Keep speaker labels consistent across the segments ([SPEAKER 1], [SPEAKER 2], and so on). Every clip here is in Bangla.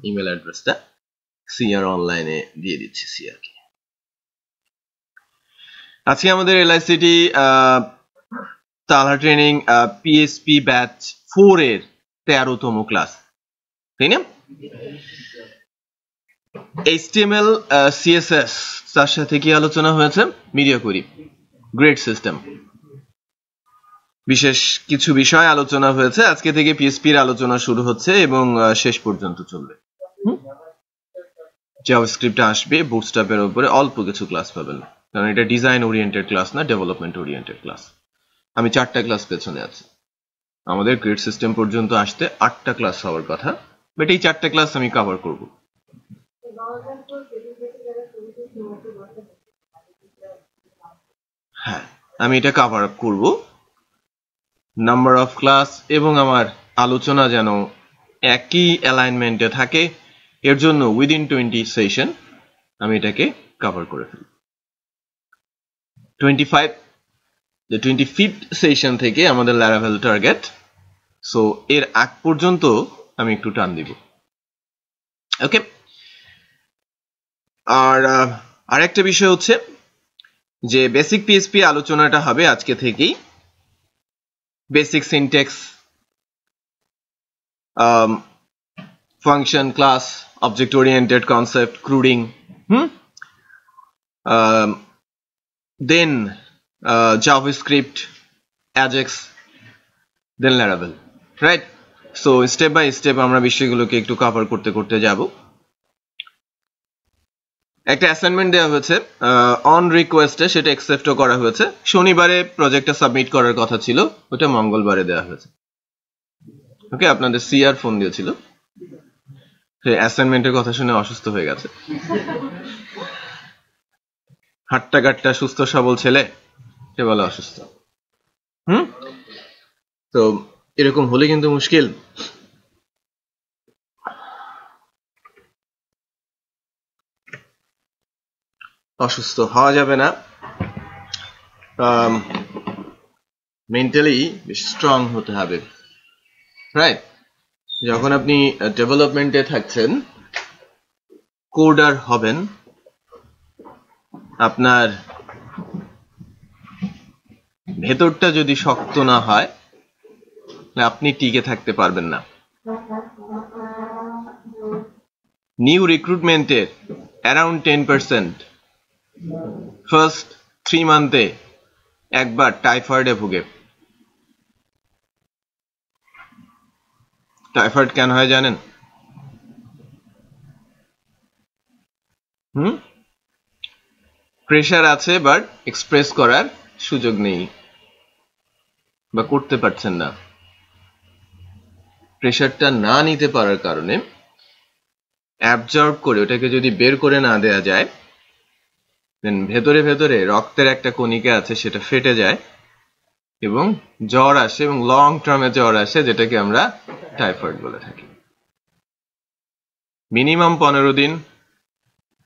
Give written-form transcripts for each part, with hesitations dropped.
[SPEAKER 1] ইমেল অ্যাড্রেসটা সিআর অনলাইনে দিয়ে দিচ্ছি সিআরকে। আজকে আমাদের এলআইসিটি তালহা ট্রেনিং পিএসপি ব্যাচ 4 এর 13তম ক্লাস, তাই না? HTML CSS তার সাথে কি আলোচনা হয়েছে? মিডিয়া কোয়েরি, গ্রেড সিস্টেম, বিশেষ কিছু বিষয় আলোচনা হয়েছে। আজকে থেকে পিএসপি এর আলোচনা শুরু হচ্ছে এবং শেষ পর্যন্ত চলবে। জাভাস্ক্রিপ্ট আসবে, বুটস্ট্র্যাপের উপরে অল্প কিছু ক্লাস পাবেন, কারণ এটা ডিজাইন ওরিয়েন্টেড ক্লাস না, ডেভেলপমেন্ট ওরিয়েন্টেড ক্লাস। আমি 4টা ক্লাস পেছনে আছি। আমাদের গ্রেড সিস্টেম পর্যন্ত আসতে 8টা ক্লাস হওয়ার কথা, বাট এই 4টা ক্লাস আমি কভার করব। হ্যাঁ, আমি এটা কভার আপ করব। নাম্বার অফ ক্লাস এবং আমার আলোচনা যেন একই অ্যালাইনমেন্টে থাকে, এর জন্য উইদিন 20 সেশন আমি এটাকে কভার করে ফেলব। 25th সেশন থেকে আমাদের ল্যারাভেল টার্গেট, সো এর আগ পর্যন্ত আমি একটু টান দিব। ওকে, আর আরেকটা বিষয় হচ্ছে যে বেসিক পিএসপি আলোচনাটা হবে আজকে থেকেই। Basic syntax, function, class, object oriented concept, CRUDing, then JavaScript, AJAX, then Laravel, right? So step by step আমরা বিষয়গুলোকে একটু কভার করতে করতে যাব। একটা অ্যাসাইনমেন্ট দেওয়া হয়েছে অন রিকোয়েস্টে, সেটা অ্যাকসেপ্টও করা হয়েছে। শনিবারে প্রজেক্টটা সাবমিট করার কথা ছিল, ওটা মঙ্গলবারে দেওয়া হয়েছে। ওকে, আপনাদের সিআর ফোন দিয়েছিল, অ্যাসাইনমেন্টের কথা শুনে অসুস্থ হয়ে গেছে। হাট্টা কাট্টা সুস্থ সবল ছেলে, সে বলে অসুস্থ। তো এরকম হলে কিন্তু মুশকিল। অসুস্থ হওয়া যাবে না, মেন্টালি স্ট্রং হতে হবে, রাইট? যখন আপনি ডেভেলপমেন্টে থাকছেন, কোডার হবেন, আপনার ভেতরটা যদি শক্ত না হয় আপনি টিকে থাকতে পারবেন না। নিউ রিক্রুটমেন্টের অ্যারাউন্ড 10% ফার্স্ট 3 মান্থে একবার টাইফয়েডে ভুগে। টাইফয়েড কেন হয় জানেন? প্রেশার আছে বাট এক্সপ্রেস করার সুযোগ নেই বা করতে পারছেন না। প্রেশারটা না নিতে পারার কারণে অ্যাবজর্ব করে ওটাকে যদি বের করে না দেয়া যায়, দেন ভেতরে ভেতরে রক্তের একটা কণিকা আছে, সেটা ফেটে যায় এবং জ্বর আসে, এবং লং টার্মে জ্বর আসে, যেটাকে আমরা টাইফয়েড বলে থাকি। মিনিমাম 15 দিন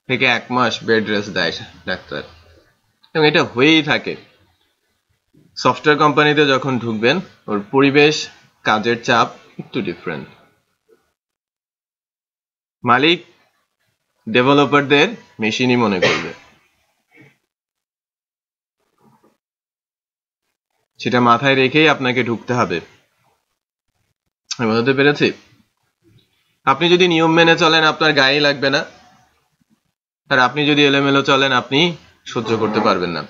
[SPEAKER 1] থেকে 1 মাস বেড রেস্ট দেয় ডাক্তার, এবং এটা হয়েই থাকে। সফটওয়্যার কোম্পানিতে যখন ঢুকবেন, ওর পরিবেশ, কাজের চাপ একটু ডিফারেন্ট। মালিক ডেভেলপারদের মেশিনই মনে করবে, সেটা মাথায় রেখেই আপনাকে ঢুকতে হবে। আমি বলতে পেরেছি? আপনি যদি নিয়ম মেনে চলেন আপনার গায়ে লাগবে না, আর আপনি যদি এলোমেলো চলেন আপনি সহ্য করতে পারবেন না।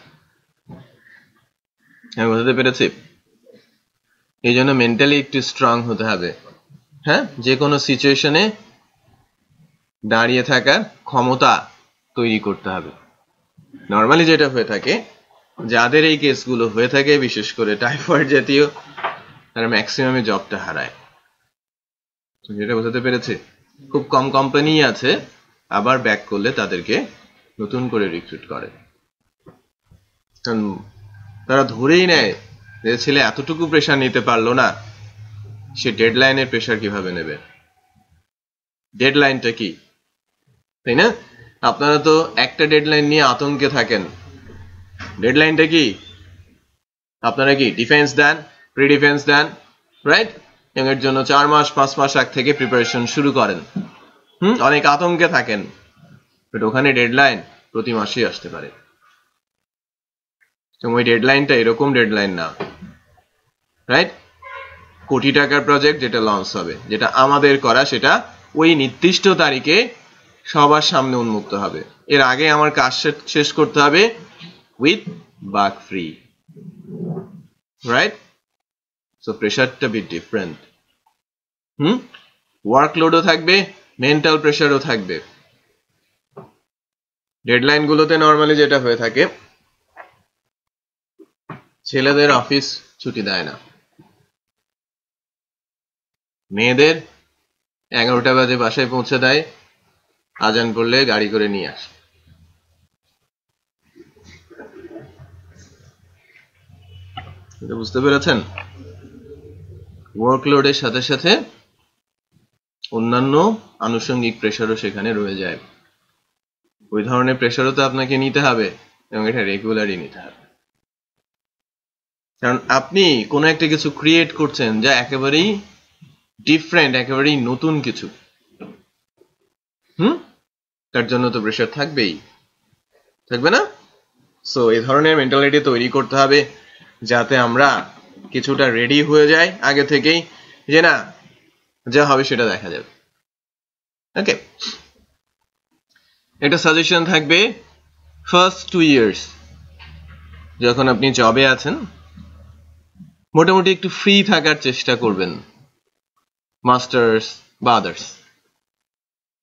[SPEAKER 1] আমি বলতে পেরেছি? এই জন্য মেন্টালি একটু স্ট্রং হতে হবে। হ্যাঁ, যে কোনো সিচুয়েশনে দাঁড়িয়ে থাকার ক্ষমতা তৈরি করতে হবে। নর্মালি যেটা হয়ে থাকে, যাদের এই কেসগুলো হয়ে থাকে, বিশেষ করে টাইফয়েড জাতীয়, তারা ম্যাক্সিমামে জবটা হারায়। যেটা বোঝাতে পেরেছে? খুব কম কোম্পানি আছে আবার ব্যাক করলে তাদেরকে নতুন করে রিক্রুট করে, কারণ তারা ধরেই নেয় যে ছেলে এতটুকু প্রেশার নিতে পারলো না, সে ডেডলাইনের প্রেশার কিভাবে নেবে? ডেডলাইনটা কি, তাই না? আপনারা তো একটা ডেডলাইন নিয়ে আতঙ্কে থাকেন। ডেডলাইনটা কি? আপনারা কি ডিফেন্স দেন, প্রি ডিফেন্স দেন, রাইট? এবং এর জন্য 4 মাস 5 মাস আগ থেকে প্রিপারেশন শুরু করেন। অনেক আতঙ্কে থাকেন, বাট ওখানে ডেডলাইন প্রতি মাসেই আসতে পারে। তো ওই ডেডলাইনটা এরকম ডেডলাইন না, রাইট? কোটি টাকার প্রজেক্ট যেটা লঞ্চ হবে, যেটা আমাদের করা, সেটা ওই নির্দিষ্ট তারিখে সবার সামনে উন্মুক্ত হবে। এর আগে আমার কাজ শেষ করতে হবে with bug free, right? So প্রেশারটা বি ডিফারেন্ট। ওয়ার্কলোডও থাকবে, মেন্টাল প্রেশারও থাকবে। ডেডলাইন গুলোতে নর্মালি যেটা হয়ে থাকে, ছেলেদের অফিস ছুটি দেয় না, মেয়েদের 11টা বাজে বাসায় পৌঁছে দেয়, আজান পড়লে গাড়ি করে নিয়ে আসে। এটা বুঝতে পেরেছেন? ওয়ার্কলোডের সাথে সাথে অন্যান্য আনুষঙ্গিক প্রেশারও সেখানে রয়ে যায়। ওই ধরনের প্রেশারও তো আপনাকে নিতে হবে, এবং এটা রেগুলারই নিতে হবে। কারণ আপনি কোনো একটা কিছু ক্রিয়েট করছেন যা একেবারেই ডিফারেন্ট, একেবারেই নতুন কিছু। তার জন্য তো প্রেশার থাকবেই, থাকবে না? সো এই ধরনের মেন্টালিটি তৈরি করতে হবে যাতে আমরা কিছুটা রেডি হয়ে যাই আগে থেকেই, যে না, যা হবে সেটা দেখা যাবে। ওকে, একটা সাজেশন থাকবে, ফার্স্ট 2 ইয়ার্স যখন আপনি জবে আছেন, মোটামুটি একটু ফ্রি থাকার চেষ্টা করবেন মাস্টার্স বা আদার্স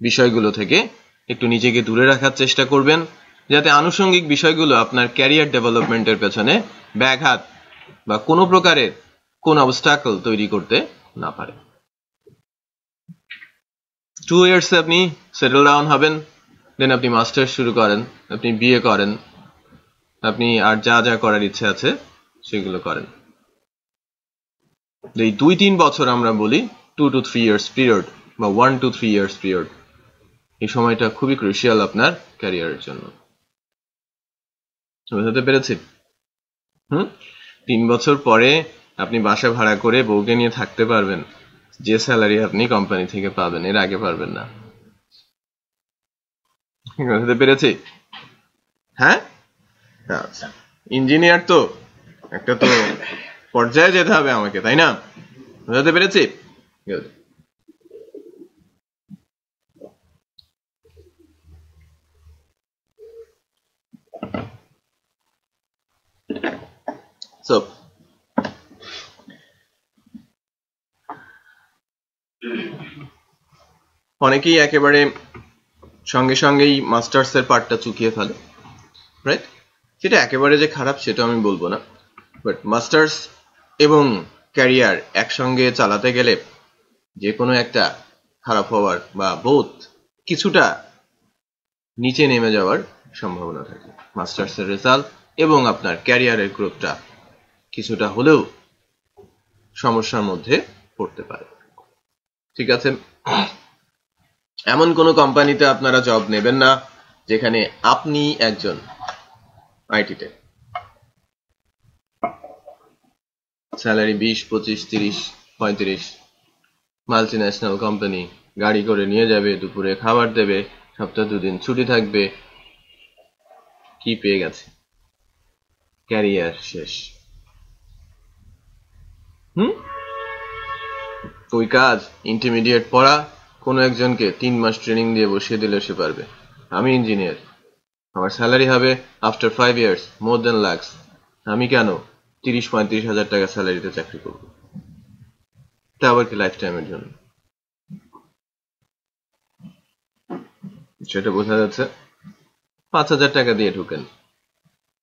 [SPEAKER 1] বিষয়গুলো থেকে, একটু নিজেকে দূরে রাখার চেষ্টা করবেন, যাতে আনুষঙ্গিক বিষয়গুলো আপনার ক্যারিয়ার ডেভেলপমেন্টের পেছনে ব্যাঘাত বা কোনো প্রকারের কোন অবস্টাকল তৈরি করতে না পারে। 2 ইয়ার্সে আপনি সেটেল ডাউন হবেন, দেন আপনি মাস্টার্স শুরু করেন, আপনি বিএ করেন, আপনি আর যা যা করার ইচ্ছে আছে সেগুলো করেন। এই 2-3 বছর আমরা বলি 2 to 3 ইয়ার্স পিরিয়ড বা 1 to 3 ইয়ার্স পিরিয়ড, এই সময়টা খুবই ক্রুশিয়াল আপনার ক্যারিয়ারের জন্য। বুঝতে পেরেছি? 3 বছর পরে আপনি বাসা ভাড়া করে বউকে নিয়ে থাকতে পারবেন, যে স্যালারি আপনি কোম্পানি থেকে পাবেন, এর আগে পারবেন না। বুঝতে পেরেছি? হ্যাঁ, ইঞ্জিনিয়ার তো একটা তো পর্যায়ে যেতে হবে আমাকে, তাই না? বুঝতে পেরেছি? সো অনেকেই একেবারে সঙ্গে সঙ্গেই মাস্টার্সের পার্টটা চুকিয়ে ফেলে, রাইট? সেটা একেবারে যে খারাপ সেটা আমি বলবো না, বাট মাস্টার্স এবং ক্যারিয়ার একসঙ্গে চালাতে গেলে যে কোনো একটা খারাপ হওয়ার বা বোধ কিছুটা নিচে নেমে যাওয়ার সম্ভাবনা থাকে। মাস্টার্সের রেজাল্ট এবং আপনার ক্যারিয়ারের গ্রোথটা কিছুটা হলেও সমস্যার মধ্যে পড়তে পারে। ঠিক আছে, এমন কোন কোম্পানিতে আপনারা জব নেবেন না যেখানে আপনি একজন আইটিতে স্যালারি 20, 25, 30, 35, মাল্টিন্যাশনাল কোম্পানি, গাড়ি করে নিয়ে যাবে, দুপুরে খাবার দেবে, সপ্তাহে 2 দিন ছুটি থাকবে, কি পেয়ে গেছে? ক্যারিয়ার শেষ। ওই কাজ ইন্টারমিডিয়েট পড়া কোনো একজনকে 3 মাস ট্রেনিং দিয়ে বসিয়ে দিলে সে পারবে। আমি ইঞ্জিনিয়ার, আমার স্যালারি হবে আফটার 5 ইয়ার্স মোর দেন লাক্স, আমি কেন 30-35 হাজার টাকা স্যালারিতে চাকরি করব? তা আবার কি লাইফ টাইমের জন্য? সেটা বোঝা যাচ্ছে। 5,000 টাকা দিয়ে ঢুকেন,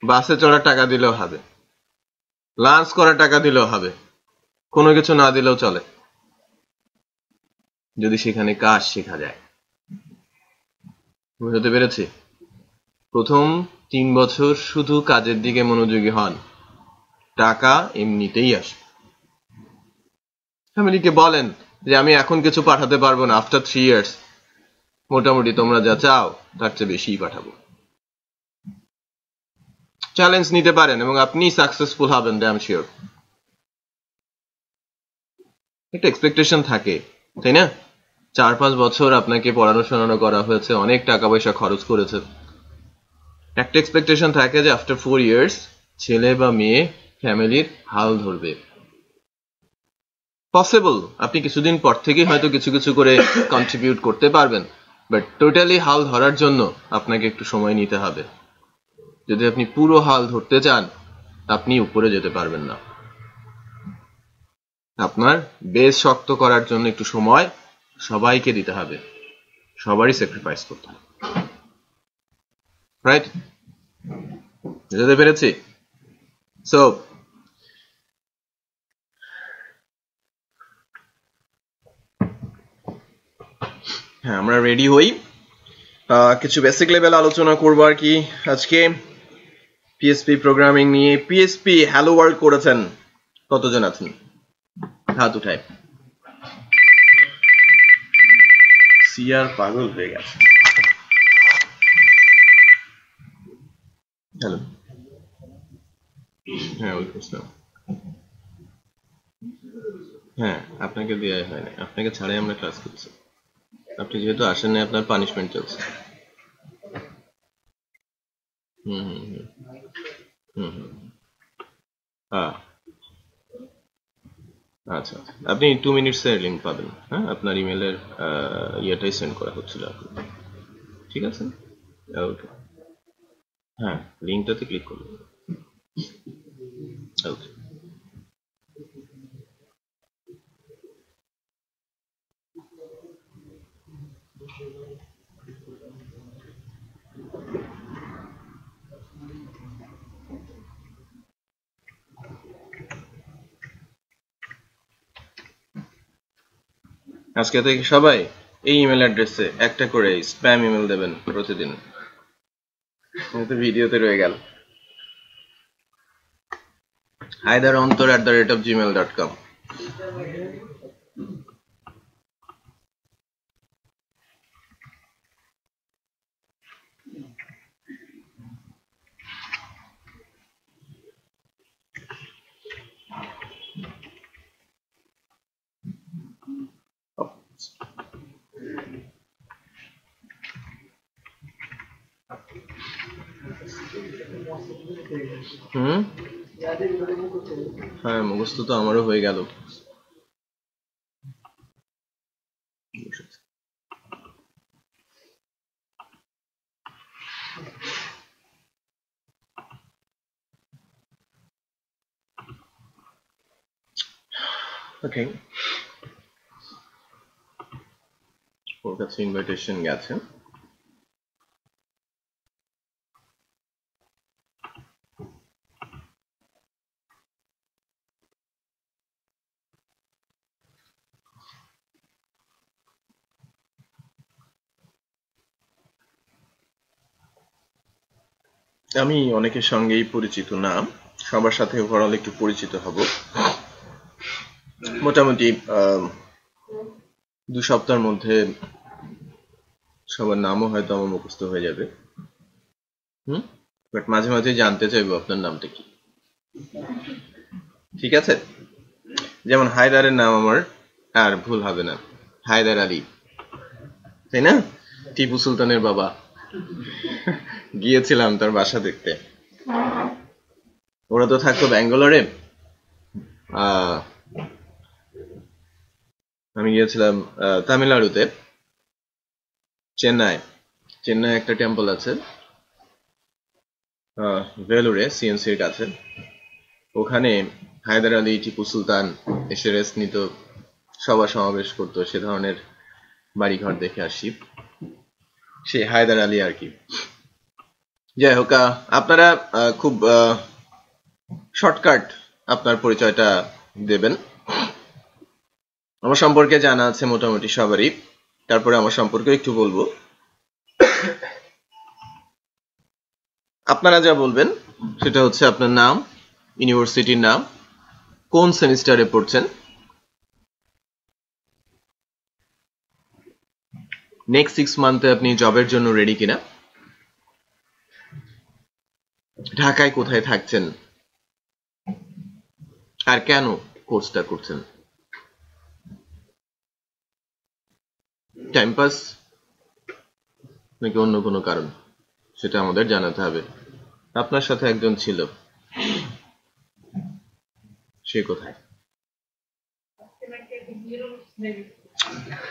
[SPEAKER 1] বাসে চড়ার টাকা দিলেও হবে, লাঞ্চ করার টাকা দিলেও হবে, কোনো কিছু না দিলেও চলে, যদি সেখানে কাজ শেখা যায়। বুঝতে পেরেছি? প্রথম 3 বছর শুধু কাজের দিকে মনোযোগী হন, টাকা এমনিতেই আসে। ফ্যামিলিকে বলেন যে আমি এখন কিছু পাঠাতে পারবো না, আফটার 3 ইয়ার্স মোটামুটি তোমরা যা চাও তার চেয়ে বেশিই পাঠাবো। চ্যালেঞ্জ নিতে পারেন এবং আপনি সাকসেসফুল হবেন, আই এম শিওর। একটা এক্সপেকটেশন থাকে, তাই না? 4-5 বছর আপনাকে পড়াশোনা করা হয়েছে, অনেক টাকা পয়সা খরচ করেছে, একটা এক্সপেকটেশন থাকে যে আফটার 4 ইয়ার্স ছেলে বা মেয়ে ফ্যামিলির হাল ধরবে। পসিবল, আপনি কিছুদিন পর থেকেই হয়তো কিছু কিছু করে কন্ট্রিবিউট করতে পারবেন, বাট টোটালি হাল ধরার জন্য আপনাকে একটু সময় নিতে হবে। যদি আপনি পুরো হাল ধরতে চান, আপনি উপরে যেতে পারবেন না। আপনার বেস শক্ত করার জন্য একটু সময় সবাইকে দিতে হবে, সবারই স্যাক্রিফাইস করতে হবে, রাইট? বুঝতে পেরেছি? সো হ্যাঁ, আমরা রেডি হই, কিছু বেসিক লেভেল আলোচনা করবো আর কি আজকে পিএসপি প্রোগ্রামিং নিয়ে। পিএসপি হ্যালো ওয়ার্ল্ড করেছেন কতজন আছেন? হাত উঠায়। সিআর পাগল হয়ে গেছে। হ্যালো, হ্যাঁ ওয়েলকাম। হ্যাঁ, আপনাকে দেওয়া হয় না, আপনাকে ছাড়াই আমরা ক্লাস করছি। আপনি যেহেতু আসেন না, আপনার পানিশমেন্ট চলছে। হুম হুম হুম হুম হুম হ্যাঁ, আচ্ছা আচ্ছা, আপনি 2 মিনিটসের লিঙ্ক পাবেন। হ্যাঁ, আপনার ইমেলের ইয়েটাই সেন্ড করা হচ্ছিল আপনি, ঠিক আছে? ওকে, হ্যাঁ লিঙ্কটাতে ক্লিক করুন। ওকে, আজকে থেকে সবাই এই ইমেল অ্যাড্রেসে একটা করে স্প্যাম ইমেল দেবেন প্রতিদিন। ভিডিওতে রয়ে গেল, haidarantor@gmail.com। হ্যাঁ, মুখস্থ তো আমারও হয়ে গেল। ওকে, ওর কাছে ইনভাইটেশন গেছে। আমি অনেকের সঙ্গেই পরিচিত না, সবার সাথে ওভারঅল একটু পরিচিত হব। মোটামুটি 2 সপ্তাহের মধ্যে সবার নামও হয়তো আমার মুখস্থ হয়ে যাবে। বাট মাঝে মাঝে জানতে চাইবো আপনার নামটা কি, ঠিক আছে? যেমন হায়দারের নাম আমার আর ভুল হবে না, হায়দার আলী, তাই না? টিপু সুলতানের বাবা। গিয়েছিলাম তার বাসা দেখতে, ওরা তো থাকতো ব্যাঙ্গালোরে, আমি গিয়েছিলাম তামিলনাড়ুতে, চেন্নাই একটা টেম্পল আছে ভেলুরে, সিএনসির কাছে, ওখানে হায়দার আলী, টিপু সুলতান এসে রেস্ট নিত, সভা সমাবেশ করতো, সে ধরনের বাড়িঘর দেখে আসি, সে হায়দার আলী আর কি। যাই হোক, আপনারা খুব শর্টকাট আপনার পরিচয়টা দেবেন। আমার সম্পর্কে জানা আছে মোটামুটি সবারই, তারপরে আমার সম্পর্কে একটু বলবো। আপনারা যা বলবেন সেটা হচ্ছে আপনার নাম, ইউনিভার্সিটির নাম, কোন সেমিস্টারে পড়ছেন, নেক্সট 6 মান্থে আপনি জবের জন্য রেডি কিনা, ঢাকায় কোথায় থাকছেন, আর কেন কোর্সটা করছেন। টাইম পাস নাকি অন্য কোনো কারণ, সেটা আমাদের জানাতে হবে। আপনার সাথে একজন ছিল, সে কোথায়?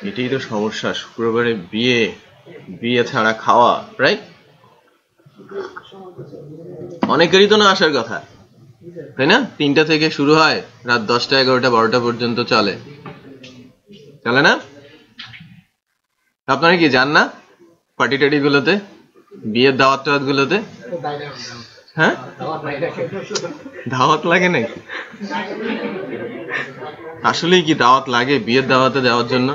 [SPEAKER 1] এটাই তো সমস্যা, শুক্রবারে বিয়ে ছাড়া খাওয়া, রাইট? অনেকেরই তো না আসার কথা, তাই না? 3টা থেকে শুরু হয়, রাত 10টা 11টা 12টা পর্যন্ত চলে না? আপনারা কি যান না পার্টি টাটি গুলোতে, বিয়ের দাওয়াত টাওয়াত গুলোতে? হ্যাঁ, দাওয়াত লাগে নাকি? আসলেই কি দাওয়াত লাগে বিয়ের দাওয়াতে যাওয়ার জন্য?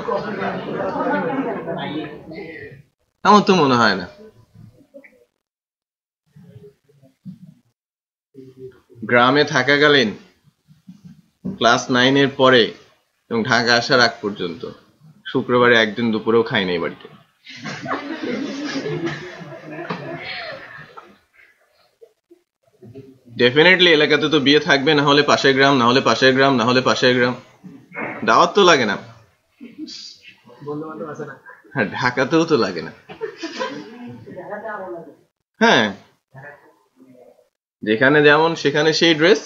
[SPEAKER 1] আমার তো মনে হয় না। গ্রামে থাকাকালীন ক্লাস 9-এর পরে এবং ঢাকা আসার আগ পর্যন্ত শুক্রবারে একদিন দুপুরেও খাই নাই বাড়িতে। ডেফিনেটলি এলাকাতে তো বিয়ে থাকবে, না হলে পাশের গ্রাম, না হলে পাশের গ্রাম, না হলে পাশের গ্রাম, দাওয়াত তো লাগে না। হ্যাঁ, ঢাকাতেও তো লাগে না। হ্যাঁ, যেখানে যেমন সেখানে সেই ড্রেস।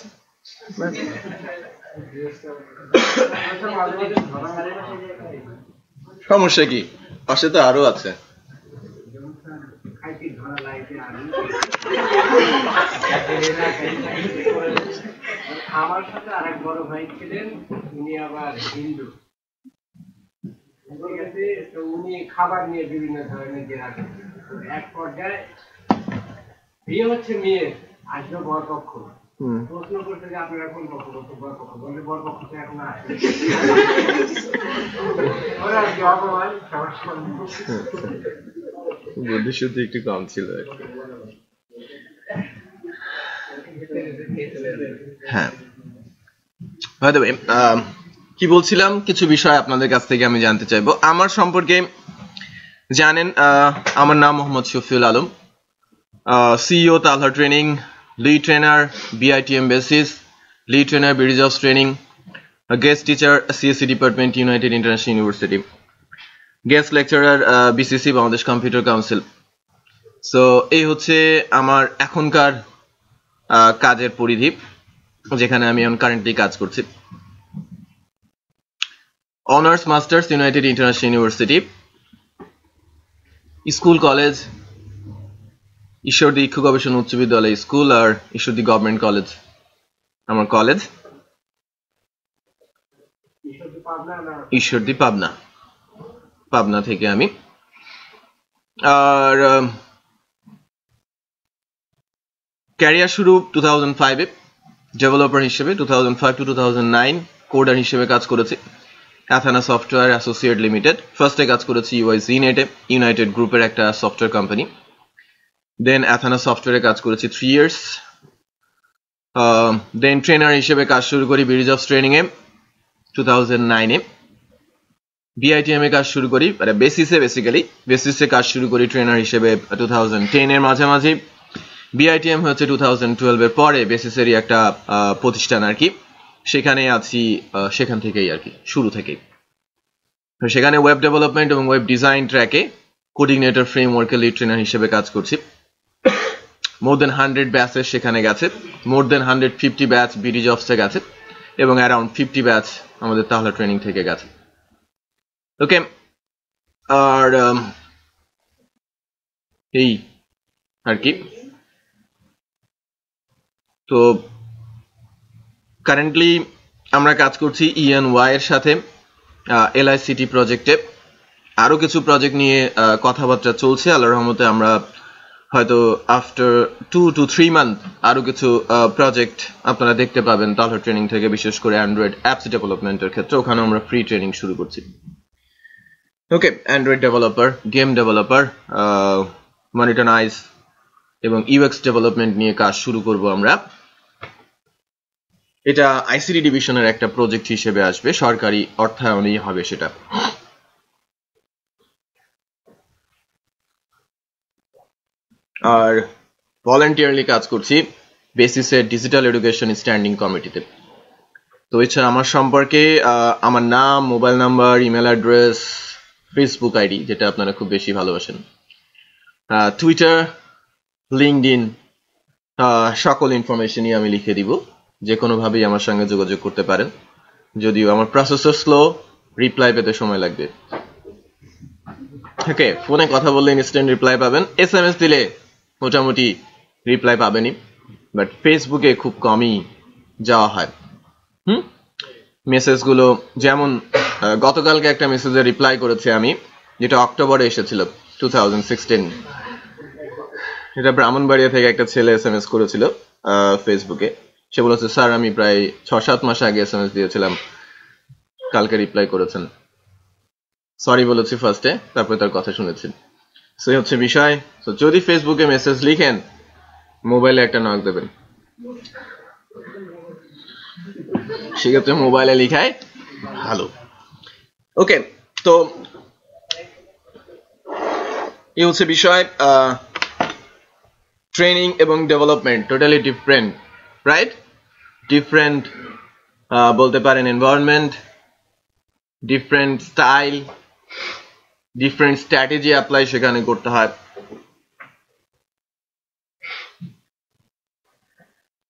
[SPEAKER 1] সমস্যা কি? পাশে তো আরো আছে।
[SPEAKER 2] আমার সাথে আরেক বড় ভাই ছিলেন, উনি আবার হিন্দু। উনি খাবার নিয়ে বিভিন্ন ধরনের যে রাখেন, এক পর্যায়ে বিয়ে হচ্ছে, মেয়ে আসবে বর পক্ষ, প্রশ্ন করতে যে আপনারা কোন পক্ষ? বর পক্ষ। বললে বর পক্ষ তো এখন আসে। ওরা কি অপমান,
[SPEAKER 1] বুদ্ধি শুদ্ধি একটু কম ছিল। হ্যাঁ, কি বলছিলাম, কিছু বিষয় আপনাদের কাছ থেকে আমি জানতে চাইবো। আমার সম্পর্কে জানেন, আমার নাম Mohammad Shafiul Alam, CEO Talha training, lead trainer BITM basis, lead trainer bridge of training, guest teacher CSE department, United international university, guest lecturer BCC Bangladesh computer council. So এই হচ্ছে আমার এখনকার কাজের পরিধি, যেখানে আমি এখন কারেন্টলি কাজ করছি। Honours masters United international university, school college Ishwardi ইক্ষু গবেষণা উচ্চ বিদ্যালয় স্কুল আর ঈশ্বরদী গভর্নমেন্ট কলেজ আমার কলেজ। ঈশ্বরদী পাবনা থেকে আমি। আর ক্যারিয়ার শুরু 2005-এ ডেভেলপার হিসেবে, 2005 to 2009 কোডার হিসেবে কাজ করেছি অ্যাথানা সফটওয়্যার অ্যাসোসিয়েট লিমিটেড। ফার্স্টে কাজ করেছি UIZNet-এ, ইউনাইটেড গ্রুপের একটা সফটওয়্যার কোম্পানি। দেন অ্যাথানা সফটওয়্যারে কাজ করেছি 3 years। দেন ট্রেনার হিসেবে কাজ শুরু করি ব্রিজ অফ ট্রেনিং-এ 2009-এ। BITM-এ কাজ শুরু করি, মানে বেসিসে কাজ শুরু করি ট্রেনার হিসেবে 2010-এর মাঝামাঝি। BITM হচ্ছে 2012-এর পরে বেসিসেরই একটা প্রতিষ্ঠান আর কি, সেখানে আছি সেখান থেকেই আর কি, শুরু থেকেই। সেখানে ওয়েব ডেভেলপমেন্ট এবং ওয়েব ডিজাইন ট্র্যাকে কোঅর্ডিনেটর ফ্রেমওয়ার্কে লিড ট্রেনার হিসেবে কাজ করছি। মোর দেন 100 ব্যাচের সেখানে গেছে, মোর দেন 150 ব্যাচ BD জবসে গেছে এবং অ্যারাউন্ড 50 ব্যাচ আমাদের তাহলা ট্রেনিং থেকে গেছে। ওকে, আর এই আর কি। তো কারেন্টলি আমরা কাজ করছি ENY এর সাথে LICT প্রজেক্টে। আরো কিছু প্রজেক্ট নিয়ে কথাবার্তা চলছে, আল্লাহর রহমতে আমরা হয়তো আফটার 2 to 3 মান্থ আরো কিছু প্রজেক্ট আপনারা দেখতে পাবেন তালহা ট্রেনিং থেকে, বিশেষ করে অ্যান্ড্রয়েড অ্যাপস ডেভেলপমেন্টের ক্ষেত্রে। ওখানে আমরা ফ্রি ট্রেনিং শুরু করছি। ওকে, অ্যান্ড্রয়েড ডেভেলপার, গেম ডেভেলপার, মনিটনাইজ এবং UX ডেভেলপমেন্ট নিয়ে কাজ শুরু করব আমরা। এটা ICT ডিভিশনের একটা প্রজেক্ট হিসেবে আসবে, সরকারি অর্থায়নেই হবে সেটা। আর ভলান্টিয়ারলি কাজ করছি বেসিসের ডিজিটাল এডুকেশন স্ট্যান্ডিং কমিটিতে। তো এছাড়া আমার সম্পর্কে আমার নাম, mobile number, email address, Facebook ID, যেটা আপনারা খুব বেশি ভালোবাসেন, টুইটার, লিঙ্কডইন, সকল ইনফরমেশনই আমি লিখে দিব। যে কোনোভাবেই আমার সঙ্গে যোগাযোগ করতে পারেন। যদিও আমার প্রসেসর স্লো, রিপ্লাই পেতে সময় লাগবে। ওকে, ফোনে কথা বললে ইনস্ট্যান্ট রিপ্লাই পাবেন, SMS দিলে মোটামুটি রিপ্লাই পাবেনই, বাট ফেসবুকে খুব কমই যাওয়া হয়। মেসেজগুলো যেমন গতকালকে একটা মেসেজে রিপ্লাই করেছি আমি, যেটা অক্টোবরে এসেছিল 2016। এটা ব্রাহ্মণবাড়িয়া থেকে একটা ছেলে SMS করেছিল ফেসবুকে। সে বলেছে, স্যার আমি প্রায় 6-7 মাস আগে SMS দিয়েছিলাম, কালকে রিপ্লাই করেছেন। সরি বলেছি ফার্স্টে, তারপরে তার কথা শুনেছি। সেই হচ্ছে বিষয়। তো যদি ফেসবুকে মেসেজ লিখেন, মোবাইলে একটা নক দেবেন, সেক্ষেত্রে মোবাইলে লিখায় ভালো। ওকে, তো এই হচ্ছে বিষয়। ট্রেনিং এবং development totally different, right? Different বলতে পারেন environment, different style, different strategy apply সেখানে করতে হয়।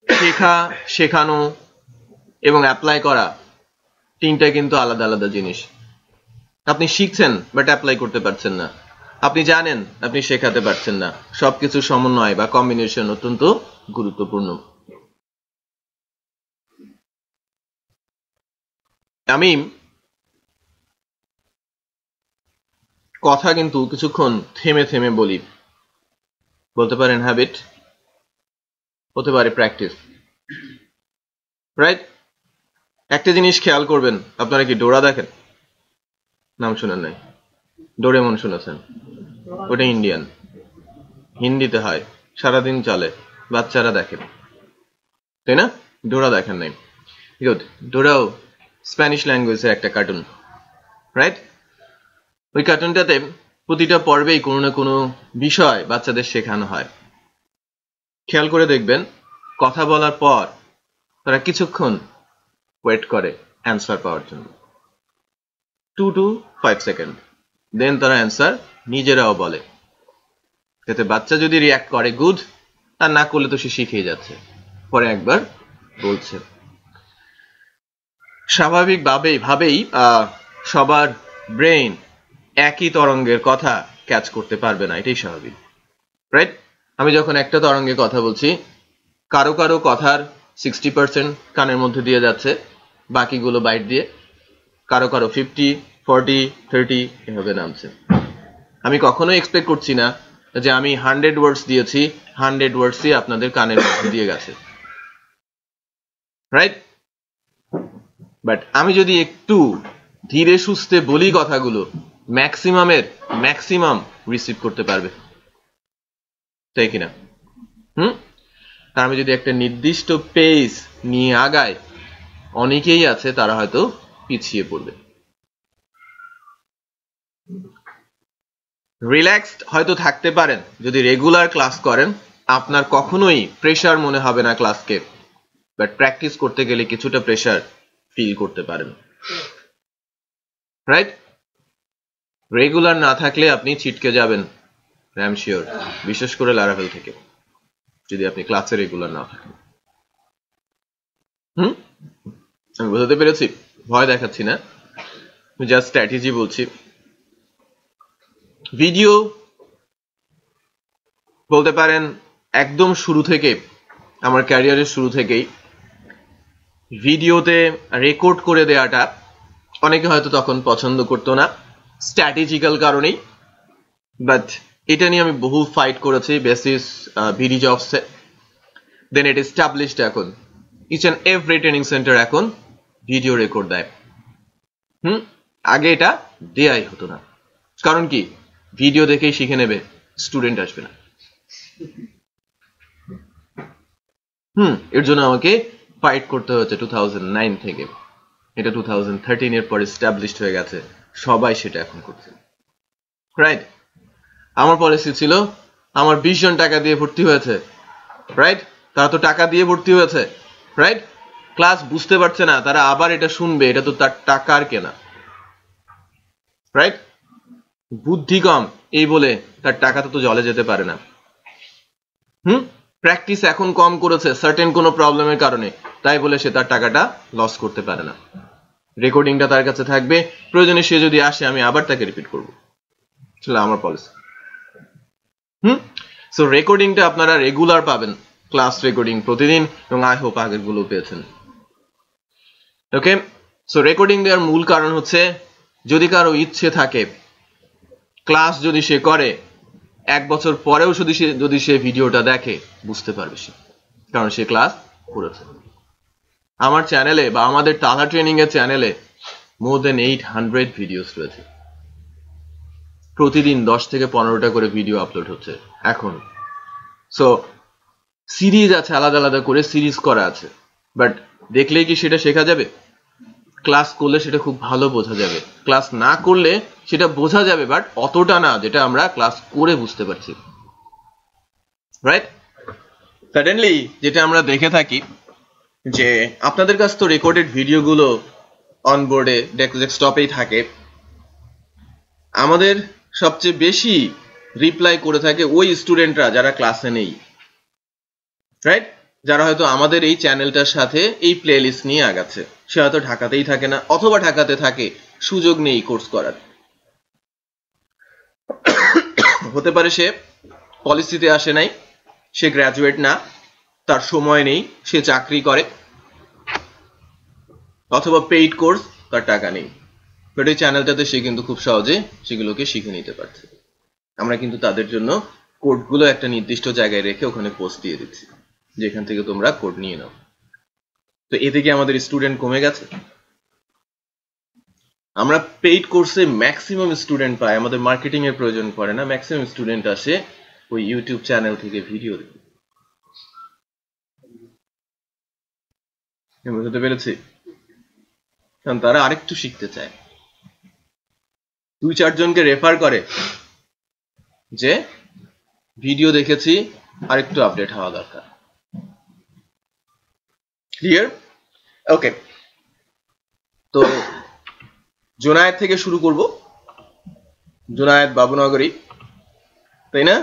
[SPEAKER 1] শেখা, শেখানো এবং অ্যাপ্লাই করা তিনটা কিন্তু আলাদা আলাদা জিনিস। আপনি শিখছেন বাট অ্যাপ্লাই করতে পারছেন না, আপনি জানেন আপনি শেখাতে পারছেন না। সবকিছু সমন্বয় বা কম্বিনেশন অত্যন্ত গুরুত্বপূর্ণ। আমি কথা কিন্তু কিছুক্ষণ থেমে থেমে বলি, বলতে পারেন হ্যাবিট, হতে পারে প্র্যাকটিস, রাইট? একটা জিনিস খেয়াল করবেন, আপনারা কি ডোরা দেখেন? নাম শুনেন নাই? ডোরেমন শুনেছেন? ওটা ইন্ডিয়ান, হিন্দিতে হয়, সারাদিন চলে, বাচ্চারা দেখেন, তাই না? ডোরা দেখেন নাই? গুড। ডোরাও স্প্যানিশ ল্যাঙ্গুয়েজের একটা কার্টুন, রাইট? ওই কার্টুনটাতে প্রতিটা পর্বেই কোনো না কোনো বিষয় বাচ্চাদের শেখানো হয়। খেয়াল করে দেখবেন, কথা বলার পর তারা কিছুক্ষণ ওয়েট করে অ্যান্সার পাওয়ার জন্য, 2 to 5 সেকেন্ড, দেন তারা অ্যান্সার নিজেরাও বলে। এতে বাচ্চা যদি রিয়াক্ট করে গুড, আর না করলে তো সে শিখেই যাচ্ছে, পরে একবার বলছে। স্বাভাবিকভাবেই সবার ব্রেইন একই তরঙ্গের কথা ক্যাচ করতে পারবে না, এটাই স্বাভাবিক, রাইট? আমি যখন একটা তরঙ্গে কথা বলছি, কারো কারো কথার 60% কানের মধ্যে দিয়ে যাচ্ছে, বাকিগুলো বাইট দিয়ে, কারো কারো 50, 40, 30 এভাবে নামছে। আমি কখনো এক্সপেক্ট করছি না যে আমি 100 ওয়ার্ডস দিয়েছি, 100 ওয়ার্ডসই আপনাদের কানের মধ্যে দিয়ে গেছে, রাইট? বাট আমি যদি একটু ধীরে সুস্থে বলি কথাগুলো, ম্যাক্সিমাম রিসিভ করতে পারবে, তাই কিনা? আর আমি যদি একটা নির্দিষ্ট পেস নিয়ে আগাই, অনেকেই আছে তারা হয়তো পিছিয়ে পড়বে। রিল্যাক্সড হয়তো থাকতে পারেন যদি রেগুলার ক্লাস করেন, আপনার কখনোই প্রেশার মনে হবে না ক্লাসকে, বাট প্র্যাকটিস করতে গেলে কিছুটা প্রেশার ফিল করতে পারেন, রাইট? রেগুলার না থাকলে আপনি ছিটকে যাবেন, আই এম শিওর, বিশেষ করে লারাভেল থেকে, যদি আপনি ক্লাসে রেগুলার না থাকেন। আমি বোঝাতে পেরেছি? ভয় দেখাচ্ছি না, জাস্ট স্ট্র্যাটেজি বলছি। ভিডিও বলতে পারেন একদম শুরু থেকে, আমার ক্যারিয়ারের শুরু থেকেই ভিডিওতে রেকর্ড করে দেওয়াটা অনেকে হয়তো তখন পছন্দ করতো না, স্ট্র্যাটেজিক্যাল কারণেই, বাট এটা নিয়ে আমি বহু ফাইট করেছি বেসিস ভিডি জবসে। দেন ইট এস্টাবলিশড, এখন each and every training centre এখন ভিডিও রেকর্ড দেয়। আগে এটা দেয়াই হতো না, কারণ কি, ভিডিও দেখেই শিখে নেবে, স্টুডেন্ট আসবে না। এর জন্য আমাকে ফাইট করতে হচ্ছে 2009 থেকে, এটা 2013 এর পর এস্টাবলিশড হয়ে গেছে, সবাই সেটা এখন করছে, রাইট? আমার পলিসি ছিল, আমার 20 জন টাকা দিয়ে ভর্তি হয়েছে, রাইট? তারা তো টাকা দিয়ে ভর্তি হয়েছে, রাইট? ক্লাস বুঝতে পারছে না, তারা আবার এটা শুনবে, এটা তো তার টাকার কেনা, রাইট? বুদ্ধি কম এই বলে তার টাকা তো জলে যেতে পারে না। প্র্যাকটিস এখন কম করেছে সার্টেন কোনো প্রবলেমের কারণে, তাই বলে সে তার টাকাটা লস করতে পারে না। রেকর্ডিংটা তার কাছে থাকবে, প্রয়োজনে সে যদি আসে আমি আবার তাকে রিপিট করব, সেটা আমার পলিসি। সো রেকর্ডিংটা আপনারা রেগুলার পাবেন, ক্লাস রেকর্ডিং প্রতিদিন, এবং আই হোপ আগের গুলো পেয়েছেন। ওকে, সো রেকর্ডিং দেওয়ার মূল কারণ হচ্ছে যদি কারো ইচ্ছে থাকে ক্লাস যদি সে করে 1 বছর পরেও যদি সে ভিডিওটা দেখে বুঝতে পারবে সে, কারণ সে ক্লাস করেছে। আমার চ্যানেলে বা আমাদের টালা ট্রেনিং এর চ্যানেলে মোর দেন 800 ভিডিওস রয়েছে, প্রতিদিন 10 থেকে 15টা করে ভিডিও আপলোড হচ্ছে এখন। সো সিরিজ আছে, আলাদা আলাদা করে সিরিজ করা আছে, বাট দেখলেই কি সেটা শেখা যাবে? ক্লাস করলে সেটা খুব ভালো বোঝা যাবে, ক্লাস না করলে সেটা বোঝা যাবে বাট অতটা না যেটা আমরা ক্লাস করে বুঝতে পারছি, রাইট? সাডেনলি যেটা আমরা দেখে থাকি যে আপনাদের কাছে তো রেকর্ডেড ভিডিওগুলো অনবোর্ডে ডেস্কটপেই থাকে, আমাদের সবচেয়ে বেশি রিপ্লাই করে থাকে ওই স্টুডেন্টরা যারা ক্লাসে নেই, রাইট? যারা হয়তো আমাদের এই চ্যানেলটার সাথে এই প্লেলিস্ট নিয়ে আগাচ্ছে, সে হয়তো ঢাকাতেই থাকে না, অথবা ঢাকাতে থাকে সুযোগ নেই কোর্স করার, হতে পারে সে পলিসিতে আসে নাই, সে গ্র্যাজুয়েট না, তার সময় নেই, সে চাকরি করে, অথবা পেইড কোর্স, তার টাকা নেই, বাট এই চ্যানেলটাতে সে কিন্তু খুব সহজে সেগুলোকে শিখে নিতে পারছে। আমরা কিন্তু তাদের জন্য কোডগুলো একটা নির্দিষ্ট জায়গায় রেখে ওখানে পোস্ট দিয়ে দিচ্ছি, যেখান থেকে তোমরা কোড নিয়ে নাও। তো এতে কি আমাদের স্টুডেন্ট কমে গেছে? আমরা পেইড কোর্সে ম্যাক্সিমাম স্টুডেন্ট পাই, আমাদের মার্কেটিং এর প্রয়োজন পড়ে না, ম্যাক্সিমাম স্টুডেন্ট আসে ওই ইউটিউব চ্যানেল থেকে ভিডিও দেখে। বুঝতে পেরেছি? কারণ তারা আরেকটু শিখতে চায়, 2-4 জনকে রেফার করে যে ভিডিও দেখেছি আরেকটু আপডেট হওয়া দরকার। ক্লিয়ার? ওকে, তো জুনায়েদ থেকে শুরু করব। জুনায়েদ বাবুনগরী, তাই না?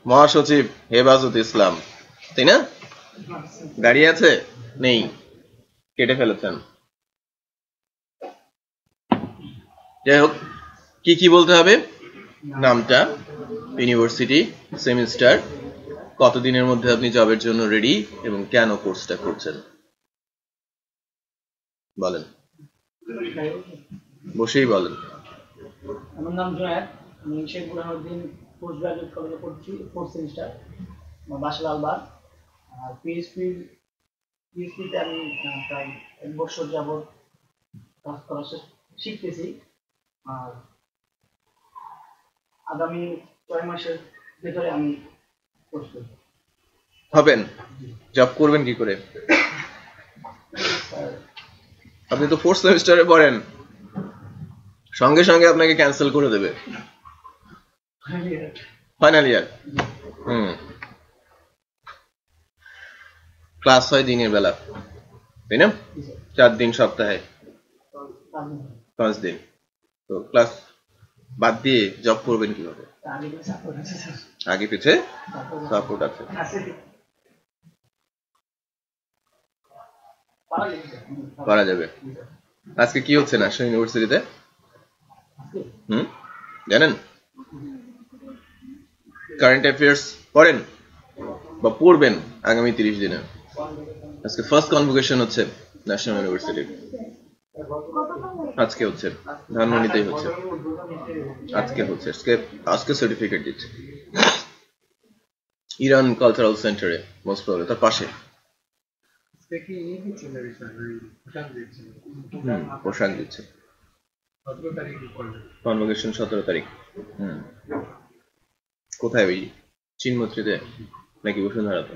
[SPEAKER 1] মহাসচিব হেফাজত ইসলাম, তাই না? দাঁড়িয়ে আছে? নেই, কেটে ফেলেছেন। যাই হোক, কি কি বলতে হবে? নামটা, ইউনিভার্সিটি, সেমিস্টার, কতদিনের মধ্যে আপনি জবের জন্য রেডি, এবং কেন কোর্সটা করছেন বলেন, বসেই বলেন।
[SPEAKER 3] আমার নাম জয়াদ, আমি শেখ বুরহানুদ্দিন পোস্ট গ্রাজুয়েট কলেজে পড়ছি, 4th সেমিস্টার, আমার বাসা লালবাগ। আর পিএইচপিতে আমি প্রায় 1 বছর যাবত কাজ করা শিখতেছি। আর আগামী 6 মাসের ভেতরে আমি কোর্স করব।
[SPEAKER 1] হবেন? জব করবেন কি করে? আপনি তো 4th সেমিস্টারে পড়েন, সঙ্গে সঙ্গে আপনাকে ক্যান্সেল করে দেবে ফাইনাল ইয়ার। ক্লাস হয় দিনের বেলা, তাই না? 4 দিন সপ্তাহে, 5 দিন। তো ক্লাস বাদ দিয়ে জব করবেন কিভাবে? আগে পিছে সাপোর্ট আছে। পারা যাবে। আজকে কি হচ্ছে ন্যাশনাল ইউনিভার্সিটিতে জানেন? কারেন্ট অ্যাফেয়ার্স পড়েন বা পড়বেন আগামী 30 দিনে। আজকে ফার্স্ট কনভোকেশন হচ্ছে ন্যাশনাল ইউনিভার্সিটি, আজকে হচ্ছে, ধানমন্ডিতেই হচ্ছে, আজকে সার্টিফিকেট দিচ্ছে ইরান কালচারাল সেন্টারে, মোস্ট প্রবাবলি তার পাশে। পোশাক দিচ্ছে, কনভোকেশন 17 তারিখ। কোথায়? ওই চিনমত্রীতে নাকি বসুন্ধরাতে?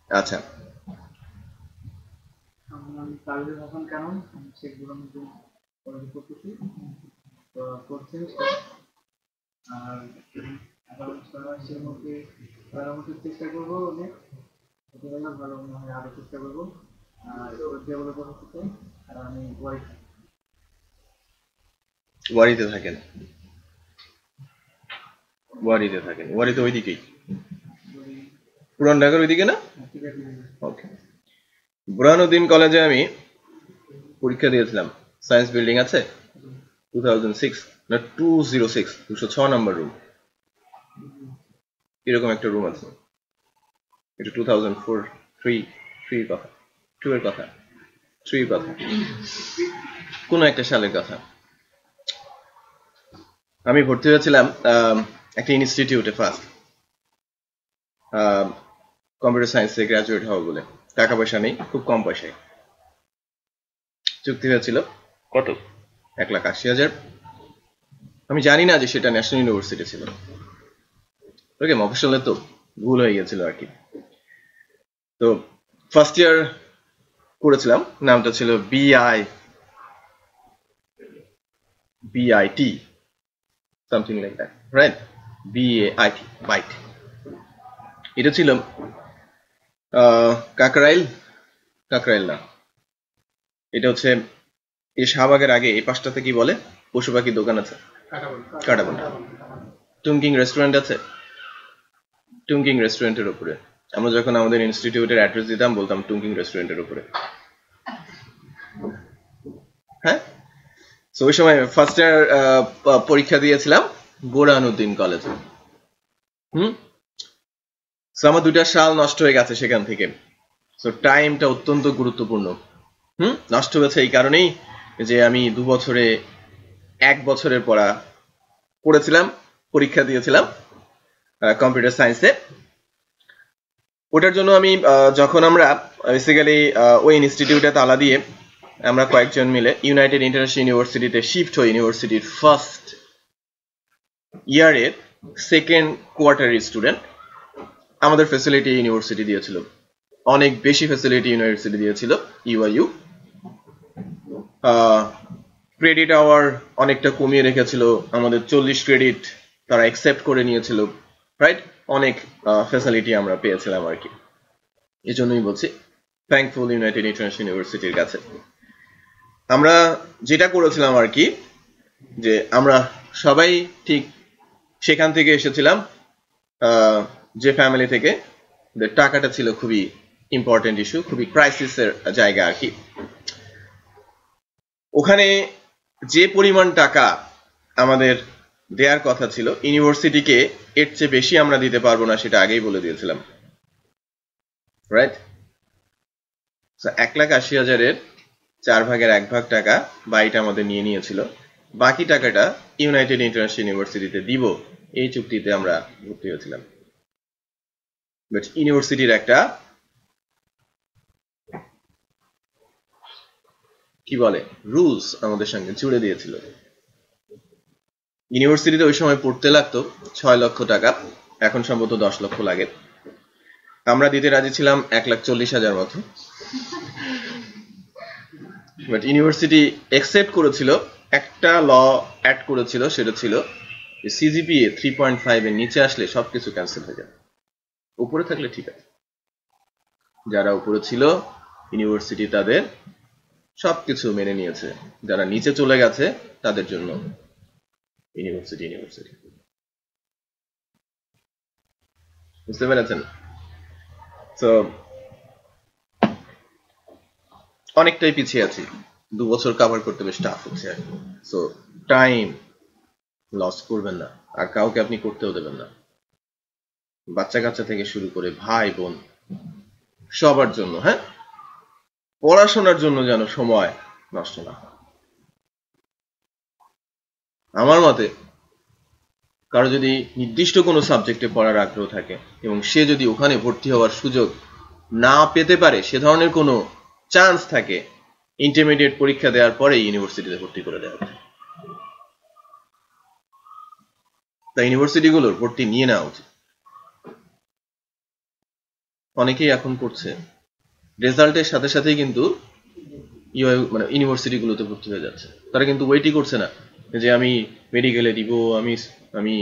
[SPEAKER 1] আচ্ছা,
[SPEAKER 3] চেষ্টা করবো অনেক ভালো আরো চেষ্টা করবো। আর আমি
[SPEAKER 1] ওয়ারিতে থাকেন, ওয়ারিতে ওইদিকেই, পুরান ঢাকার ওইদিকে না? ওকে। বুরহানুদ্দিন কলেজে আমি পরীক্ষা দিয়েছিলাম। সায়েন্স বিল্ডিং আছে 2006 না 206, 206 নম্বর রুম, এরকম একটা রুম আছে। এটা 2004, 3 কথা, 2 এর কথা, 3 কথা, কোন একটা সালের কথা। আমি ভর্তি হয়েছিলাম একটা ইনস্টিটিউটে ফার্স্ট, কম্পিউটার সায়েন্সে গ্রাজুয়েট হওয়া বলে। টাকা পয়সা নেই, খুব কম পয়সায় চুক্তি হয়েছিল। কত? 1,80,000। আমি জানি না যে সেটা ন্যাশনাল ইউনিভার্সিটি ছিল। ওকে, মফস্বলে তো ভুল হয়ে গেছিল আর কি। তো ফার্স্ট ইয়ার করেছিলাম, নামটা ছিল BIT, something like that, right? BAIT, bait. এটা ছিল কাকরাইল না, এটা হচ্ছে এই শাহবাগের আগে এই পাশটাতে কি বলে, পশু পাখির দোকান আছে, কাটাবন্ডা। টুংকিং রেস্টুরেন্ট আছে, টুংকিং রেস্টুরেন্টের উপরে। আমরা যখন আমাদের ইনস্টিটিউটের অ্যাড্রেস দিতাম বলতাম টুংকিং রেস্টুরেন্টের উপরে। হ্যাঁ, তো ওই সময় ফার্স্ট ইয়ার পরীক্ষা দিয়েছিলাম বুরহানুদ্দিন কলেজে। আমার 2টা সাল নষ্ট হয়ে গেছে সেখান থেকে। সো টাইমটা অত্যন্ত গুরুত্বপূর্ণ। নষ্ট হয়েছে এই কারণেই যে আমি 2 বছরে 1 বছরের পড়েছিলাম, পরীক্ষা দিয়েছিলাম কম্পিউটার সায়েন্সে। ওটার জন্য আমি যখন আমরা বেসিক্যালি ওই ইনস্টিটিউটে তালা দিয়ে আমরা কয়েকজন মিলে ইউনাইটেড ইন্টারন্যাশনাল ইউনিভার্সিটিতে শিফট হই, ইউনিভার্সিটির ফার্স্ট ইয়ারের সেকেন্ড কোয়ার্টারের স্টুডেন্ট। আমাদের ফ্যাসিলিটি ইউনিভার্সিটি দিয়েছিল, অনেক বেশি ফ্যাসিলিটি ইউনিভার্সিটি দিয়েছিল ইউআইইউ। ক্রেডিট আওয়ার অনেকটা কমিয়ে রেখেছিল, আমাদের 40 ক্রেডিট তারা অ্যাকসেপ্ট করে নিয়েছিল, রাইট? অনেক ফ্যাসিলিটি আমরা পেয়েছিলাম আর কি। এই জন্যই বলছি থ্যাঙ্কফুল ইউনাইটেড ইন্টারন্যাশনাল ইউনিভার্সিটির কাছে। আমরা যেটা করেছিলাম আর কি, যে আমরা সবাই ঠিক সেখান থেকে এসেছিলাম, যে ফ্যামিলি থেকে, টাকাটা ছিল খুবই ইম্পর্টেন্ট ইস্যু, খুবই ক্রাইসিসের জায়গা আর কি। ওখানে যে পরিমাণ টাকা আমাদের দেওয়ার কথা ছিল ইউনিভার্সিটিকে, এর চেয়ে বেশি আমরা দিতে পারবো না, সেটা আগেই বলে দিয়েছিলাম, রাইট? 1,80,000-এর 4 ভাগের 1 ভাগ টাকা বাইট আমাদের নিয়ে নিয়েছিল। বাকি টাকাটা ইউনাইটেড ইন্টারন্যাশনাল ইউনিভার্সিটিতে দিব, এই চুক্তিতে আমরা ভর্তি হয়েছিলাম। বাট ইউনিভার্সিটির একটা কি বলে রুলস আমাদের সঙ্গে জুড়ে দিয়েছিল। ইউনিভার্সিটিতে ওই সময় পড়তে লাগতো 6 লক্ষ টাকা, এখন সম্ভবত 10 লক্ষ লাগে। আমরা দিতে রাজি ছিলাম 1,40,000 মতো। বাট ইউনিভার্সিটি অ্যাকসেপ্ট করেছিল, একটা ল অ্যাড করেছিল, সেটা ছিল সিজিপিএ 3.5 এর নিচে আসলে সবকিছু ক্যান্সেল হয়ে যাবে, উপরে থাকলে ঠিক আছে। যারা উপরে ছিল ইউনিভার্সিটি তাদের সবকিছু মেনে নিয়েছে, যারা নিচে চলে গেছে তাদের জন্য ইউনিভার্সিটি। বুঝতে পেরেছেন? তো অনেকটাই পিছিয়ে আছি, 2 বছর কভার করতে বেশ টাফ হচ্ছে আর কি। সো টাইম লস করবেন না, আর কাউকে আপনি করতেও দেবেন না। বাচ্চা কাচ্চা থেকে শুরু করে ভাই বোন সবার জন্য, হ্যাঁ, পড়াশোনার জন্য যেন সময় নষ্ট না হয়। আমার মতে কারো যদি নির্দিষ্ট কোনো সাবজেক্টে পড়ার আগ্রহ থাকে এবং সে যদি ওখানে ভর্তি হওয়ার সুযোগ না পেতে পারে, সে ধরনের কোনো চান্স থাকে, ইন্টারমিডিয়েট পরীক্ষা দেওয়ার পরে ইউনিভার্সিটিতে ভর্তি করে দেওয়া উচিত। তাই ইউনিভার্সিটিগুলোর ভর্তি নিয়ে নেওয়া উচিত। অনেকেই এখন করছে, রেজাল্টের সাথে সাথেই কিন্তু মানে ইউনিভার্সিটিগুলোতে ভর্তি হয়ে যাচ্ছে। তারা কিন্তু ওয়েটই করছে না যে আমি মেডিকেলে দিব, আমি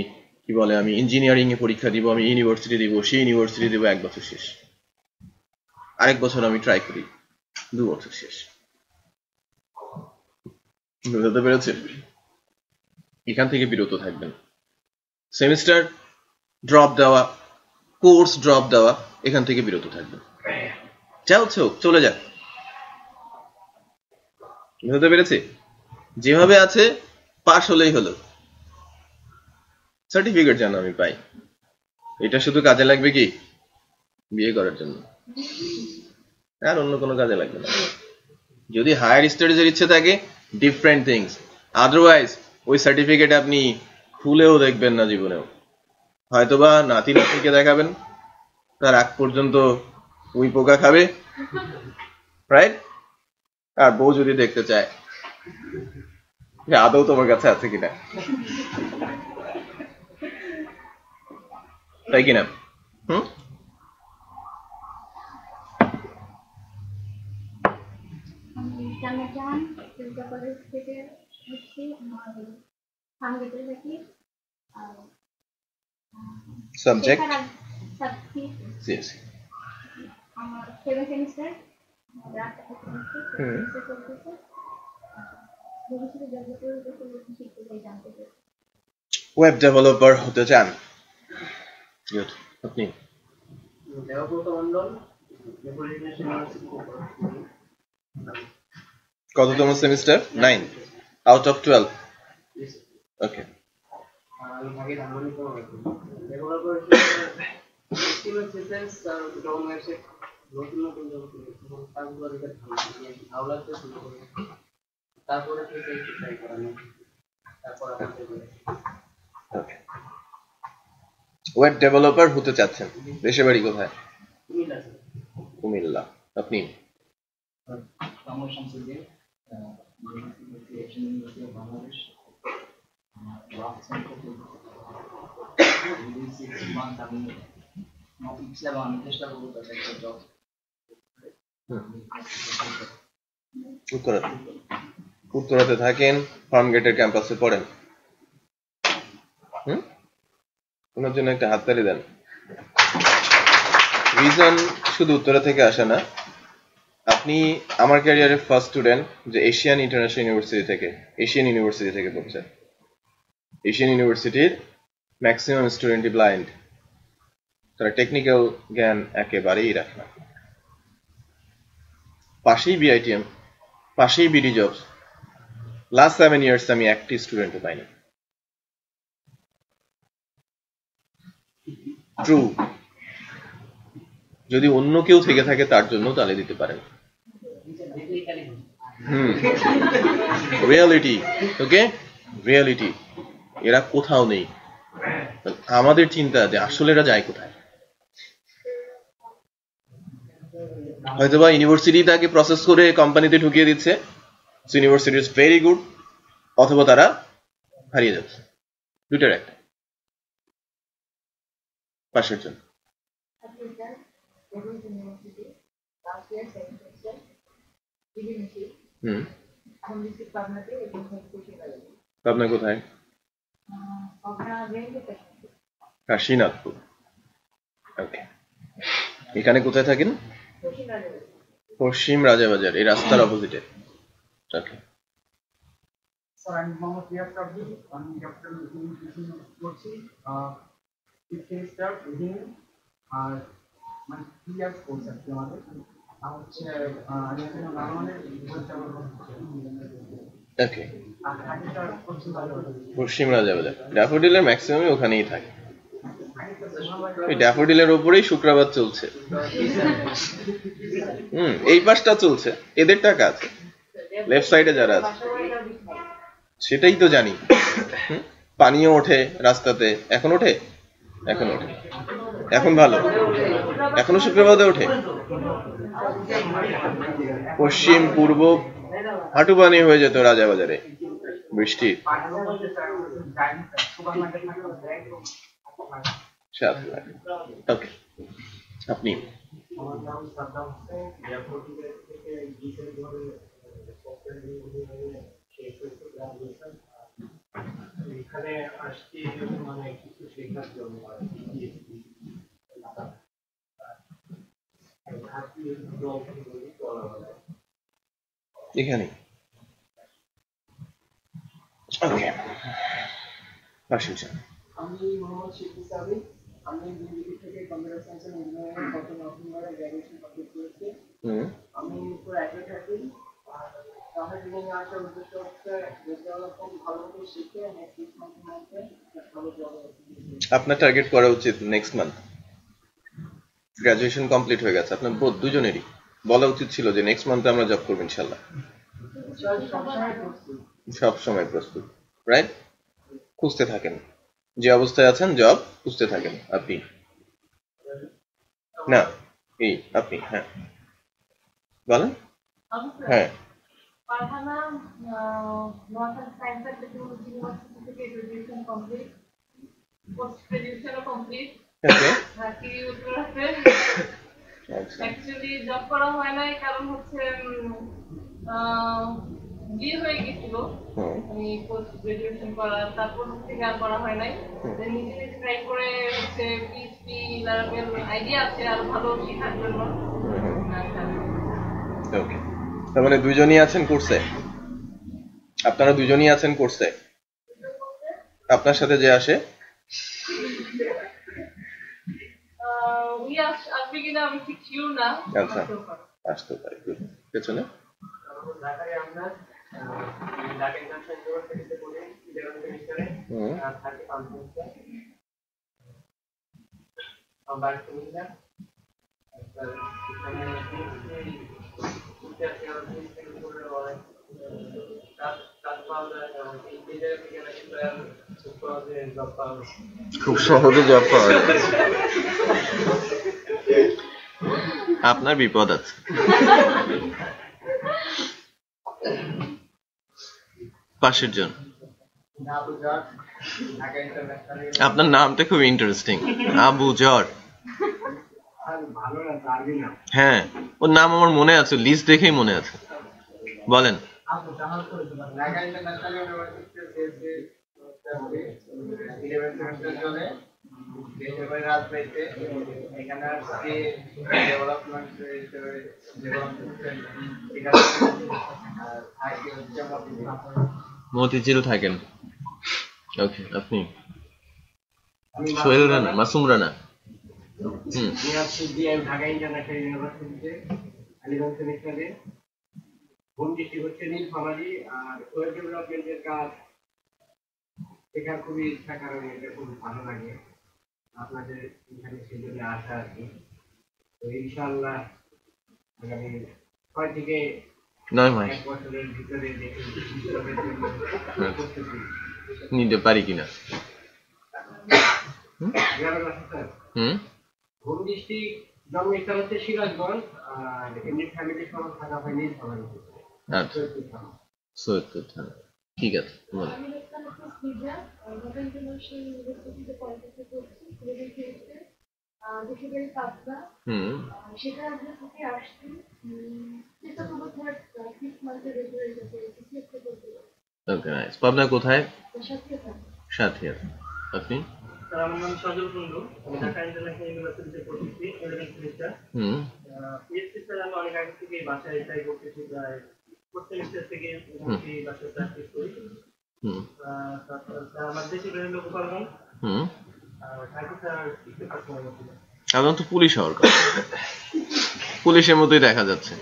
[SPEAKER 1] কি বলে আমি ইঞ্জিনিয়ারিং এ পরীক্ষা দিব, আমি ইউনিভার্সিটি দিব, সেই ইউনিভার্সিটি দিব, 1 বছর শেষ, আরেক বছর আমি ট্রাই করি, 2 বছর শেষ। বুঝতে পেরেছেন? এখান থেকে বিরত থাকবেন। সেমিস্টার ড্রপ দেওয়া, কোর্স ড্রপ দেওয়া, এখান থেকে বিরত থাকবেন। চলছে চলে যাক। বুঝতে পেরেছি? যেভাবে আছে পাস হলেই হলো, সার্টিফিকেট যেন আমি পাই। এটা শুধু কাজে লাগবে কি বিয়ে করার জন্য, আর অন্য কোনো কাজে লাগবে না। যদি হায়ার স্টাডিজ এর ইচ্ছে থাকে ডিফারেন্ট থিংস, আদারওয়াইজ ওই সার্টিফিকেট আপনি খুলেও দেখবেন না জীবনেও। হয়তোবা নাতি নাতিকে দেখাবেন, তার আগ পর্যন্ত উই পোকা খাবে, রাইট? আর বউ যদি দেখতে চায় আদৌ তোমার কাছে আছে কিনা, তাই কিনা? সাবজেক্ট ওয়েব ডেভেলপার হতে চান? গুড। আপনি? কততম semester? 9 out of 12। Okay. Web developer হতে চাচ্ছেন, দেশে বাড়ি কোথায়? কুমিল্লা। আপনি? উত্তরাতে থাকেন, ফার্ম গেটের ক্যাম্পাসে পড়েন। ওনার জন্য একটা হাততালি দেন। রিজন শুধু উত্তরা থেকে আসে না, আপনি আমার ক্যারিয়ারের ফার্স্ট স্টুডেন্ট যে এশিয়ান ইন্টারন্যাশনাল ইউনিভার্সিটি থেকে পড়ছে। এশিয়ান ইউনিভার্সিটির ম্যাক্সিমাম স্টুডেন্টই ব্লাইন্ড, তারা টেকনিক্যাল জ্ঞান একেবারেই রাখে না। পাশেই বিআইটিএম, পাশেই বিডি জবস, লাস্ট 7 ইয়ার্স আমি একটি স্টুডেন্টও পাইনি। ট্রু। যদি অন্য কেউ থেকে থাকে তার জন্য তালে দিতে পারেন। রিয়ালিটি, ওকে, রিয়ালিটি। এরা কোথাও নেই। আমাদের চিন্তা যে আসলে এরা যায় কোথায়। হয়তোবা ইউনিভার্সিটি তাকে প্রসেস করে কোম্পানিতে ঢুকিয়ে দিচ্ছে, ইউনিভার্সিটি ইজ ভেরি গুড, অথবা তারা হারিয়ে যাচ্ছে। দুইটার একটা। পাশের জন্য পাবনা কোথায়? কাশীনাথপুর। ওকে। এখানে কোথায় থাকেন? পশ্চিম রাজাবাজার, এই রাস্তার অপোজিটে। ওকে। পশ্চিম রাজাবাজার, ড্যাফোডিলের ম্যাক্সিমামই ওখানেই থাকে। ওই ড্যাফোডিলের ওপরেই শুক্রবার চলছে। এই পাশটা চলছে, এদের টাকা আছে। লেফট সাইডে যারা আছে সেটাই তো জানি। পানিও ওঠে রাস্তাতে, এখন ওঠে, এখন ওঠে, এখন ভালো, এখনো শুক্রবারে ওঠে। পশ্চিম পূর্ব হাঁটু পানি হয়ে যেত রাজাবাজারে বৃষ্টি। ওকে, আপনি?
[SPEAKER 2] এখানে আসছি মানে কিছু শেখার জন্য
[SPEAKER 1] এখানে। ওকে। পাশের
[SPEAKER 3] আমি মোহাম্মদ শিবলি সাবিক। আমি বিবিডি থেকে কম্পিউটার সায়েন্স এন্ড ইঞ্জিনিয়ারিং গত নভেম্বরে গ্র্যাজুয়েশন কমপ্লিট করেছি। আমি পুরো একই থাকি। আর তাহলে নিয়ে আসার উদ্দেশ্য হচ্ছে ডেভেলপমেন্ট ভালোভাবে শিখে নেক্সট মান্থের মধ্যে ভালো জব।
[SPEAKER 1] আপনার টার্গেট করা উচিত নেক্সট মান্থ। গ্র্যাজুয়েশন কমপ্লিট হয়ে গেছে আপনার বোধ দুজনেরই, বলা উচিত ছিল যে নেক্সট মান্থে আমরা জব করবো ইনশাল্লাহ। সব সময় প্রস্তুত, রাইট? খুঁজতে থাকেন, যে অবস্থায় আছেন জব খুঁজতে থাকেন আপনি। না এই আপনি, হ্যাঁ বলেন। হ্যাঁ,
[SPEAKER 4] Farhana Noakhali science and technology university থেকে গ্র্যাজুয়েশন কমপ্লিট, পোস্ট গ্র্যাজুয়েশনও কমপ্লিট।
[SPEAKER 1] ওকে,
[SPEAKER 4] বাকি উত্তর আছে
[SPEAKER 1] আচ্ছা
[SPEAKER 4] অ্যাকচুয়ালি জব করা হয় নাই, কারণ হচ্ছে বিয়ে হয়ে গেছিল। আমি পোস্ট গ্রাজুয়েশন করা, তারপর থেকে আর করা হয় নাই। নিজে নিজে ট্রাই করে হচ্ছে পিএইচডি লারাভেল আইডিয়া আছে আর ভালো শেখার জন্য।
[SPEAKER 1] ওকে, তার মানে দুজনই আছেন কোর্সে? আপনারা দুজনই আছেন কোর্সে? আপনার সাথে যে আসে
[SPEAKER 4] আসবে কিনা আমি ঠিক শিওর না।
[SPEAKER 1] আচ্ছা, আসতে পারে। পেছনে
[SPEAKER 2] ঢাকায় আমরা ঢাকা ইন্টারন্যাশনাল ইউনিভার্সিটিতে পড়ি 11 সেমিস্টারে, আর 35 সেমিস্টার আমার কুমিল্লা। তারপর এখানে
[SPEAKER 1] খুব সহজে জব পাওয়া যায়। আপনার বিপদ আছে। পাশের জন, আপনার নামটা খুব ইন্টারেস্টিং, আবু জর। হ্যাঁ, ওর নাম আমার মনে আছে, লিস্ট দেখেই মনে আছে। বলেন।
[SPEAKER 2] ঢাকা ইন্টারন্যাশনাল ইউনিভার্সিটিতে 11 সেমিস্টার চলে দেশের বাইরে রাজবাড়িতে। এখানে আসছি ডেভেলপমেন্ট হিসেবে,
[SPEAKER 1] মতিঝিল থাকেন। ওকে, আপনি? সোহেল রানা, মাসুম রানা।
[SPEAKER 2] ঢাকা ইন্টারন্যাশনাল ইউনিভার্সিটিতে 11 সেমিস্টারে। হোম ডিস্ট্রিক্ট হচ্ছে নীলফামারী। আর ওয়েব ডেভেলপমেন্টের কাজ শেখার খুবই ইচ্ছা, কারণ এটা খুব ভালো লাগে। আপনাদের এখানে সেজন্য আসা আর কি। তো ইনশাআল্লাহ আগামী 6 থেকে
[SPEAKER 1] 9 মাস
[SPEAKER 2] 1 বছরের ভিতরে দেখি
[SPEAKER 1] নিতে পারি কিনা।
[SPEAKER 2] হোম ডিস্ট্রিক্ট জন্মস্থান হচ্ছে সিরাজগঞ্জ, আর এমনি ফ্যামিলি সহ থাকা হয় নীলফামারী।
[SPEAKER 1] আচ্ছা, সৈয়দপুর থানা। ঠিক আছে, বলো। পাবনা কোথায়? সাথিয়া। আপনি?
[SPEAKER 3] আমার নাম সজল কুন্ডু। আমি ঢাকা ইন্টারন্যাশনাল ইউনিভার্সিটিতে পড়তেছি 11 সেমিস্টার। পিএইচডি স্যার আমি অনেক আগে থেকে বাসায় ট্রাই করতেছি, প্রায় 4 সেমিস্টার থেকে বাসায় প্র্যাকটিস করি। আমার দেশে বের হলো গোপালগঞ্জ।
[SPEAKER 1] এখন তো পুলিশ হওয়ার কথা, পুলিশের মতোই দেখা যাচ্ছে।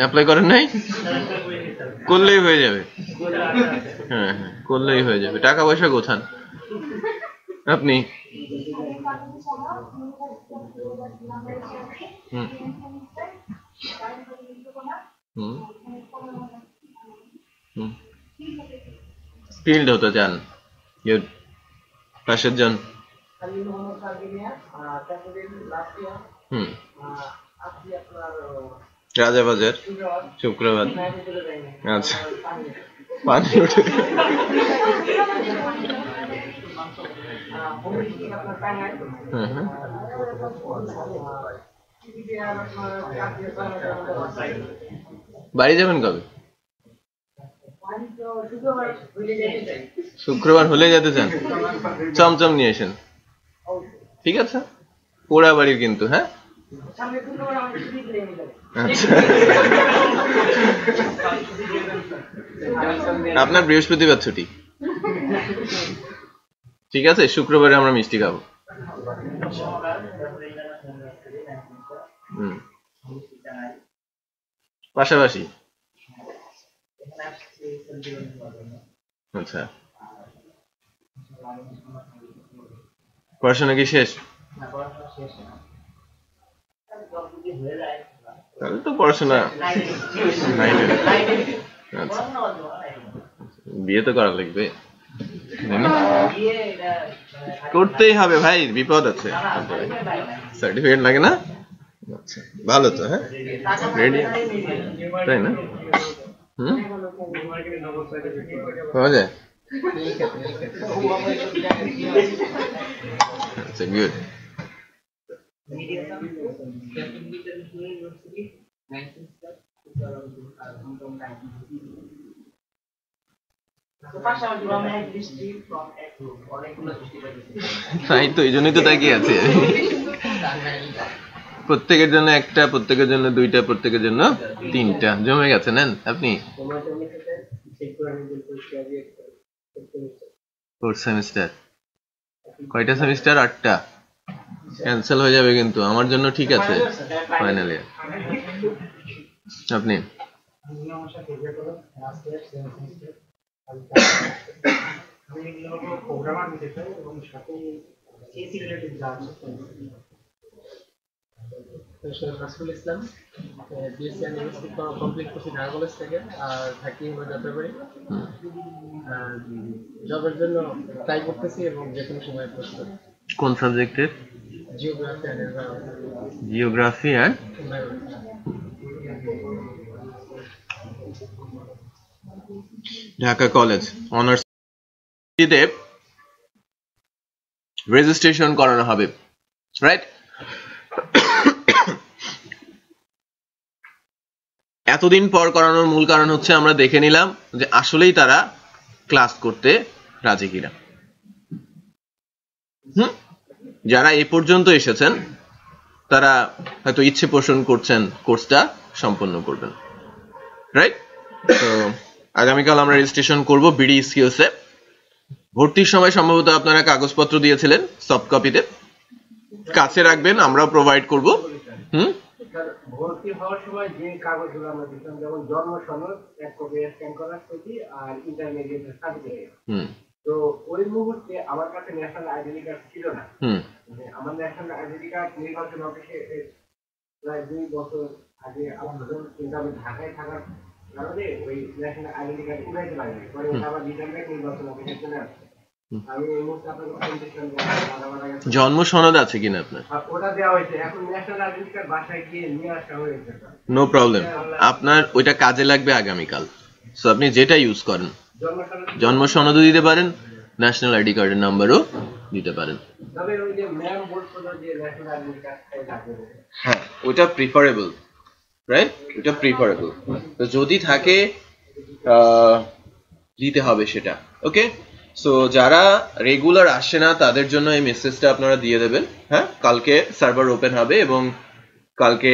[SPEAKER 1] অ্যাপ্লাই করেন নাই? করলেই হয়ে যাবে। হ্যাঁ হ্যাঁ, করলেই হয়ে যাবে। টাকা পয়সা কোথান আপনি? ফিল্ড হতে চান? পাশের জন? রাজাবাজার শুক্রবার। আচ্ছা, পানি উঠে বাড়ি যাবেন কবে? শুক্রবার হলে যেতে চান? চমচম নিয়ে এসেন, ঠিক আছে? পোড়া বাড়ির কিন্তু। হ্যাঁ, আচ্ছা। আপনার বৃহস্পতিবার ছুটি? ঠিক আছে, শুক্রবারে আমরা মিষ্টি খাবো। পাশাপাশি। আচ্ছা, পড়াশোনা কি শেষ? তাহলে তো পড়াশোনা আচ্ছা, বিয়ে তো করা লাগবে, করতেই হবে ভাই, বিপদ আছে। সার্টিফিকেট লাগে না? আচ্ছা, ভালো তো। হ্যাঁ, রেডি, তাই না? পাওয়া যায়? আচ্ছা, গুড। তাই তো, এই জন্যই তো তাকিয়ে আছে। প্রত্যেকের জন্য একটা, প্রত্যেকের জন্য দুইটা, প্রত্যেকের জন্য তিনটা জমে গেছে। নেন আপনি। Fourth semester. কয়টা সেমিস্টার? 8টা। ক্যান্সেল হয়ে যাবে কিন্তু, আমার জন্য ঠিক আছে। Final year. আপনি?
[SPEAKER 3] ইসলাম বিএসসি ইউনিভার্সিটি কমপ্লিট করছি ঢাকা কলেজ থেকে, আর থাকি হলো যাত্রাবাড়ি। জবের জন্য ট্রাই করতেছি এবং যে কোনো সময় প্রস্তুত।
[SPEAKER 1] কোন সাবজেক্টের? Geography and Dhaka college honours registration করানো হবে, রাইট? এতদিন পর করানোর মূল কারণ হচ্ছে আমরা দেখে নিলাম যে আসলেই তারা ক্লাস করতে রাজি কিনা। যারা এই পর্যন্ত এসেছেন তারা হয়তো ইচ্ছে পোষণ করছেন কোর্সটা সম্পন্ন করবেন, রাইট? তো আগামীকাল আমরা রেজিস্ট্রেশন করব বিডি স্কিলসে। ভর্তির সময় সম্ভবত আপনারা কাগজপত্র দিয়েছিলেন সফট কপিতে, কাছে রাখবেন, আমরাও প্রোভাইড করব।
[SPEAKER 2] ভর্তি হওয়ার সময় যে কাগজগুলো আমরা দিতাম, যেমন জন্ম সনদ, এক কপি স্ক্যান করা ছবি আর ইন্টারমিডিয়েট সার্টিফিকেট। তো ওই মুহূর্তে আমার কাছে ন্যাশনাল আইডেন্টি কার্ড ছিল না। আমার ন্যাশনাল আইডেন্টি কার্ড নির্বাচন অফিসে প্রায় 2 বছর আগে কিন্তু আমি ঢাকায় থাকার কারণে ওই ন্যাশনাল আইডেন্টি কার্ড উড়াইতে পারিনি। পরে আবার রিটার্ন ব্যাক নির্বাচন অফিসে চলে আসছে। আমি এই মুহূর্তে আপনাকে কন্ডিশন
[SPEAKER 1] জন্ম সনদ আছে কিনা আপনার?
[SPEAKER 2] ওটা দেওয়া হয়েছে, এখন ন্যাশনাল আইডেন্টি কার্ড বাসায় গিয়ে নিয়ে আসা হয়েছে।
[SPEAKER 1] নো প্রবলেম, আপনার ওইটা কাজে লাগবে আগামীকাল। সো আপনি যেটা ইউজ করেন, জন্ম সনদও দিতে পারেন, ন্যাশনাল আইডি কার্ডের নাম্বারও দিতে পারেন।
[SPEAKER 2] তবে ওই যে ম্যাম বলছিল যে ন্যাশনাল আইডেন্টি কার্ড লাগবে,
[SPEAKER 1] হ্যাঁ ওটা প্রিফারেবল, রাইট? ওটা প্রিফারেবল। তো যদি থাকে দিতে হবে সেটা। ওকে, সো যারা রেগুলার আসে না তাদের জন্য এই মেসেজটা আপনারা দিয়ে দেবেন। হ্যাঁ, কালকে সার্ভার ওপেন হবে এবং কালকে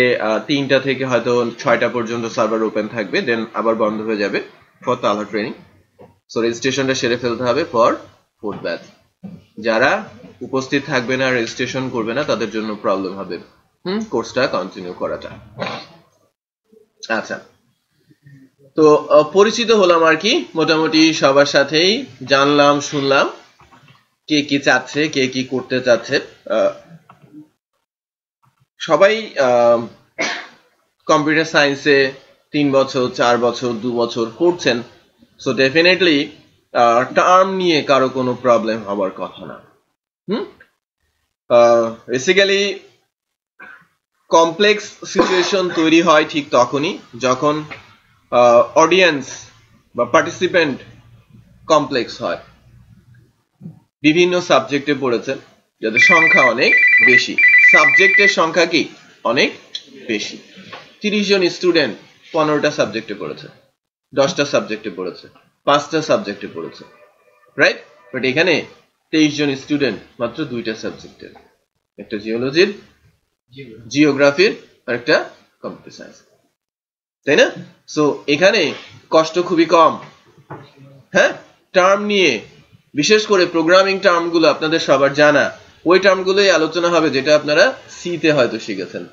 [SPEAKER 1] 3টা থেকে হয়তো 6টা পর্যন্ত সার্ভার ওপেন থাকবে, দেন আবার বন্ধ হয়ে যাবে ফর তালহা ট্রেনিং। সো রেজিস্ট্রেশনটা সেরে ফেলতে হবে ফর 4th ব্যাচ। যারা উপস্থিত থাকবে না, রেজিস্ট্রেশন করবে না, তাদের জন্য প্রবলেম হবে কোর্সটা কন্টিনিউ করাটা। আচ্ছা, তো পরিচিত হলাম আর কি, মোটামুটি সবার সাথেই জানলাম, শুনলাম কে কি চাচ্ছে, কে কি করতে চাচ্ছে। সবাই কম্পিউটার সায়েন্সে 3 বছর, 4 বছর, 2 বছর করছেন। সো ডেফিনেটলি টার্ম নিয়ে কারো কোনো প্রবলেম হবার কথা না। বেসিক্যালি কমপ্লেক্স সিচুয়েশন তৈরি হয় ঠিক তখনই যখন অডিয়েন্স বা পার্টিসিপেন্ট কমপ্লেক্স হয়। বিভিন্ন সাবজেক্টে পড়েছে যাদের সংখ্যা অনেক বেশি, সাবজেক্টের সংখ্যা কি অনেক বেশি। 30 জন স্টুডেন্ট 15টা সাবজেক্টে পড়েছে, 10টা সাবজেক্টে পড়েছে, 5টা সাবজেক্টে পড়েছে, রাইট? বাট এখানে 23 জন স্টুডেন্ট মাত্র 2টা সাবজেক্টের, একটা জিওলজির, জিওগ্রাফির আর একটা কম্পিউটার সায়েন্স, তাই না? সো এখানে কষ্ট খুবই কম। হ্যাঁ, টার্ম নিয়ে, বিশেষ করে প্রোগ্রামিং টার্মগুলো আপনাদের সবার জানা, ওই টার্মগুলোই আলোচনা হবে যেটা আপনারা সি তে হয়তো শিখেছেন।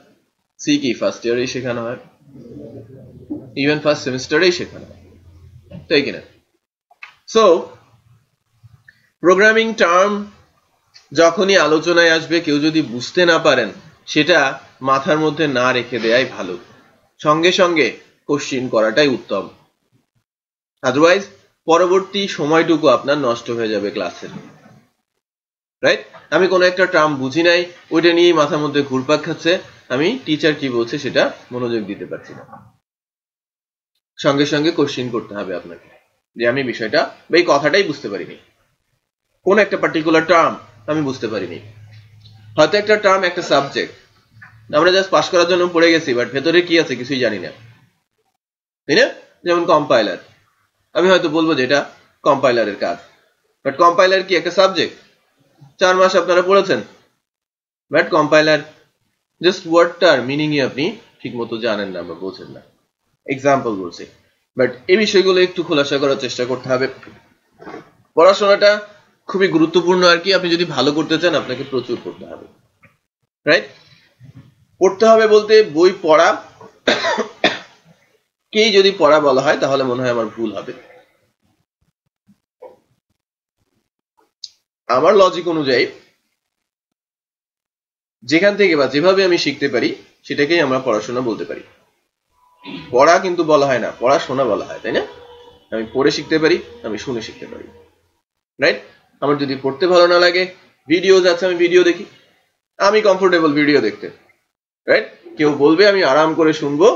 [SPEAKER 1] সি কি ফার্স্ট ইয়ারেই শেখানো হয়, ইভেন ফার্স্ট সেমিস্টারেই শেখানো হয়, তাই কিনা? সো প্রোগ্রামিং টার্ম যখনই আলোচনায় আসবে, কেউ যদি বুঝতে না পারেন সেটা মাথার মধ্যে না রেখে দেয়াই ভালো, সঙ্গে সঙ্গে কোশ্চিন করাটাই উত্তম। আদারওয়াইজ পরবর্তী সময়টুকু আপনার নষ্ট হয়ে যাবে ক্লাসের, রাইট? আমি কোনো একটা টার্ম বুঝি নাই, ওইটা নিয়েই মাথার মধ্যে ঘুরপাক খাচ্ছে, আমি টিচার কি বলছে সেটা মনোযোগ দিতে পারছি না। সঙ্গে সঙ্গে কোশ্চিন করতে হবে আপনাকে যে আমি বিষয়টা বা এই কথাটাই বুঝতে পারিনি, কোন একটা পার্টিকুলার টার্ম আমি বুঝতে পারিনি। হয়তো একটা টার্ম একটা সাবজেক্ট আমরা জাস্ট পাস করার জন্য পড়ে গেছি, বাট ভেতরে কি আছে কিছুই জানি না, তাই না? যেমন কম্পাইলার, আমি হয়তো বলবো যে এটা কম্পাইলারের কাজ, বাট কম্পাইলার কি একটা সাবজেক্ট? 4 মাস আপনারা পড়েছেন, বাট কম্পাইলার জাস্ট ওয়ার্ডটার মিনিংই আপনি ঠিক মতো জানেন না বা বোঝেন না, এক্সাম্পল বলছি। বাট এই বিষয়গুলো একটু খোলাসা করার চেষ্টা করতে হবে। পড়াশোনাটা খুবই গুরুত্বপূর্ণ আর কি, আপনি যদি ভালো করতে চান আপনাকে প্রচুর পড়তে হবে, রাইট? পড়তে হবে বলতে বই পড়া কেই যদি পড়া বলা হয় তাহলে মনে হয় আমার ভুল হবে। আমার লজিক অনুযায়ী যেখান থেকে বা যেভাবে আমি শিখতে পারি সেটাকেই আমরা পড়াশোনা বলতে পারি। পড়া কিন্তু বলা হয় না, পড়াশোনা বলা হয়, তাই না? আমি পড়ে শিখতে পারি, আমি শুনে শিখতে পারি, রাইট? আমার যদি পড়তে ভালো না লাগে, ভিডিও আছে, আমি ভিডিও দেখি, আমি কমফোর্টেবল ভিডিও দেখতে, রাইট? কেউ বলবে আমি আরাম করে শুনবো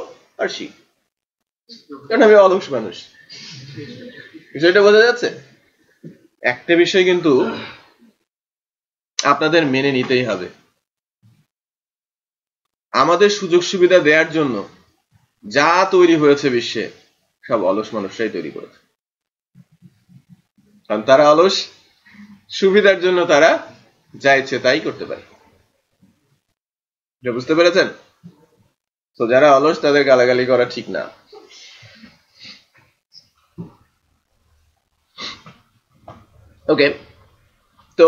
[SPEAKER 1] আর শিখ, কারণ আমি অলস মানুষ। বিষয়টা বোঝা যাচ্ছে? একটা বিষয় কিন্তু আপনাদের মেনে নিতেই হবে, আমাদের সুযোগ সুবিধা দেওয়ার জন্য যা তৈরি হয়েছে বিশ্বে সব অলস মানুষরাই তৈরি করেছে, কারণ তারা অলস, সুবিধার জন্য তারা যা ইচ্ছে তাই করতে পারে। বুঝতে পেরেছেন? তো যারা অলস তাদের গালাগালি করা ঠিক না। ওকে, তো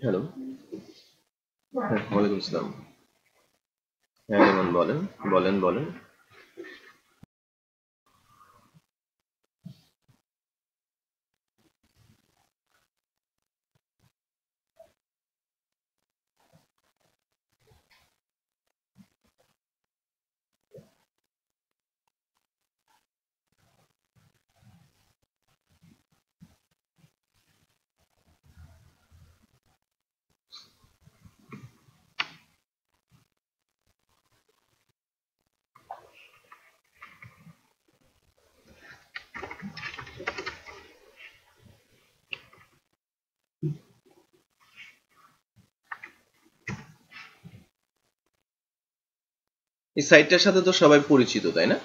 [SPEAKER 1] হ্যালো, হ্যাঁ ওয়ালাইকুম আসসালাম। হ্যাঁ রেমন বলেন বলেন বলেন। এই সাইটটার সাথে তো সবাই পরিচিত, তাই না?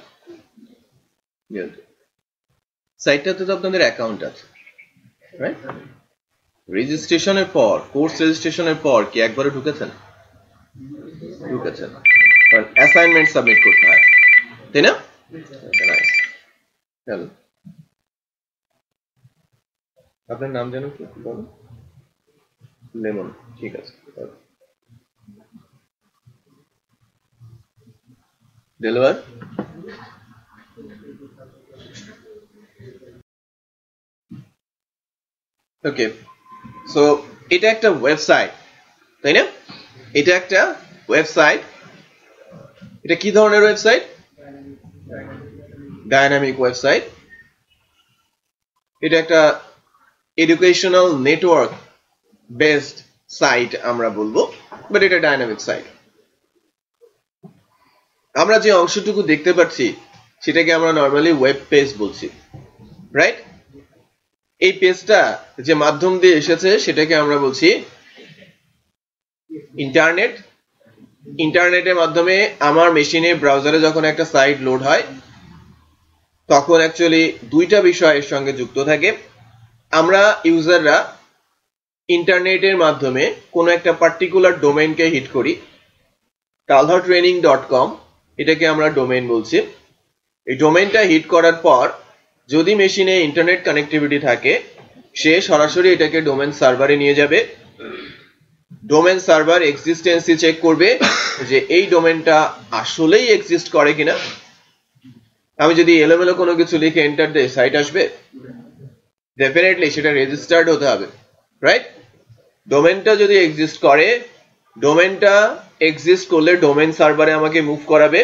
[SPEAKER 1] সাইটটাতে তো আপনাদের অ্যাকাউন্ট আছে, রাইট? রেজিস্ট্রেশনের পর, কোর্স রেজিস্ট্রেশনের পর কি একবারে ঢুকেছেন? ঢুকেছেন, কারণ অ্যাসাইনমেন্ট সাবমিট করতে হয়, তাই না? চলো, আপনার নাম যেন কি বলুন? লেমন, ঠিক আছে। ডেলিভার, ওকে। সো এটা একটা ওয়েবসাইট, তাই না? এটা একটা ওয়েবসাইট। এটা কি ধরনের ওয়েবসাইট? Dynamic website. এটা একটা এডুকেশনাল নেটওয়ার্ক বেসড সাইট আমরা বলবো, বাট এটা ডাইনামিক সাইট। আমরা যে অংশটুকু দেখতে পাচ্ছি সেটাকে আমরা নর্মালি ওয়েব পেজ বলছি, রাইট? এই পেজটা যে মাধ্যম দিয়ে এসেছে সেটাকে আমরা বলছি ইন্টারনেট। ইন্টারনেটের মাধ্যমে আমার মেশিনে ব্রাউজারে যখন একটা সাইট লোড হয় তখন অ্যাকচুয়ালি দুইটা বিষয় এর সঙ্গে যুক্ত থাকে। আমরা ইউজাররা ইন্টারনেটের মাধ্যমে কোনো একটা পার্টিকুলার ডোমেইনকে হিট করি, talhatraining.com এটাকে আমরা ডোমেইন বলছি। এই ডোমেইনটা হিট করার পর যদি মেশিনে ইন্টারনেট কানেক্টিভিটি থাকে, সে সরাসরি এটাকে ডোমেইন সার্ভারে নিয়ে যাবে। ডোমেইন সার্ভার এক্সিস্টেন্সি চেক করবে যে এই ডোমেইনটা আসলেই এক্সিস্ট করে কিনা। আমি যদি এলোমেলো কোনো কিছু লিখে এন্টার দেই, সাইট আসবে? ডেফিনেটলি সেটা রেজিস্টার্ড হতে হবে, রাইট? ডোমেইনটা যদি এক্সিস্ট করে, ডোমেইনটা এক্সিস্ট করলে ডোমেইন সার্ভারে আমাকে মুভ করাবে।